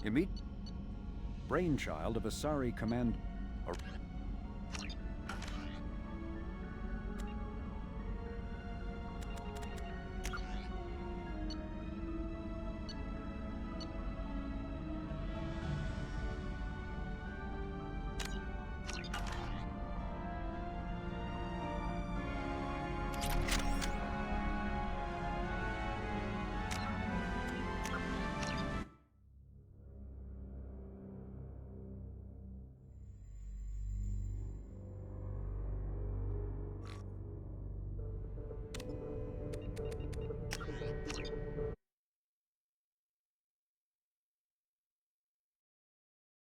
You meet brainchild of Asari Command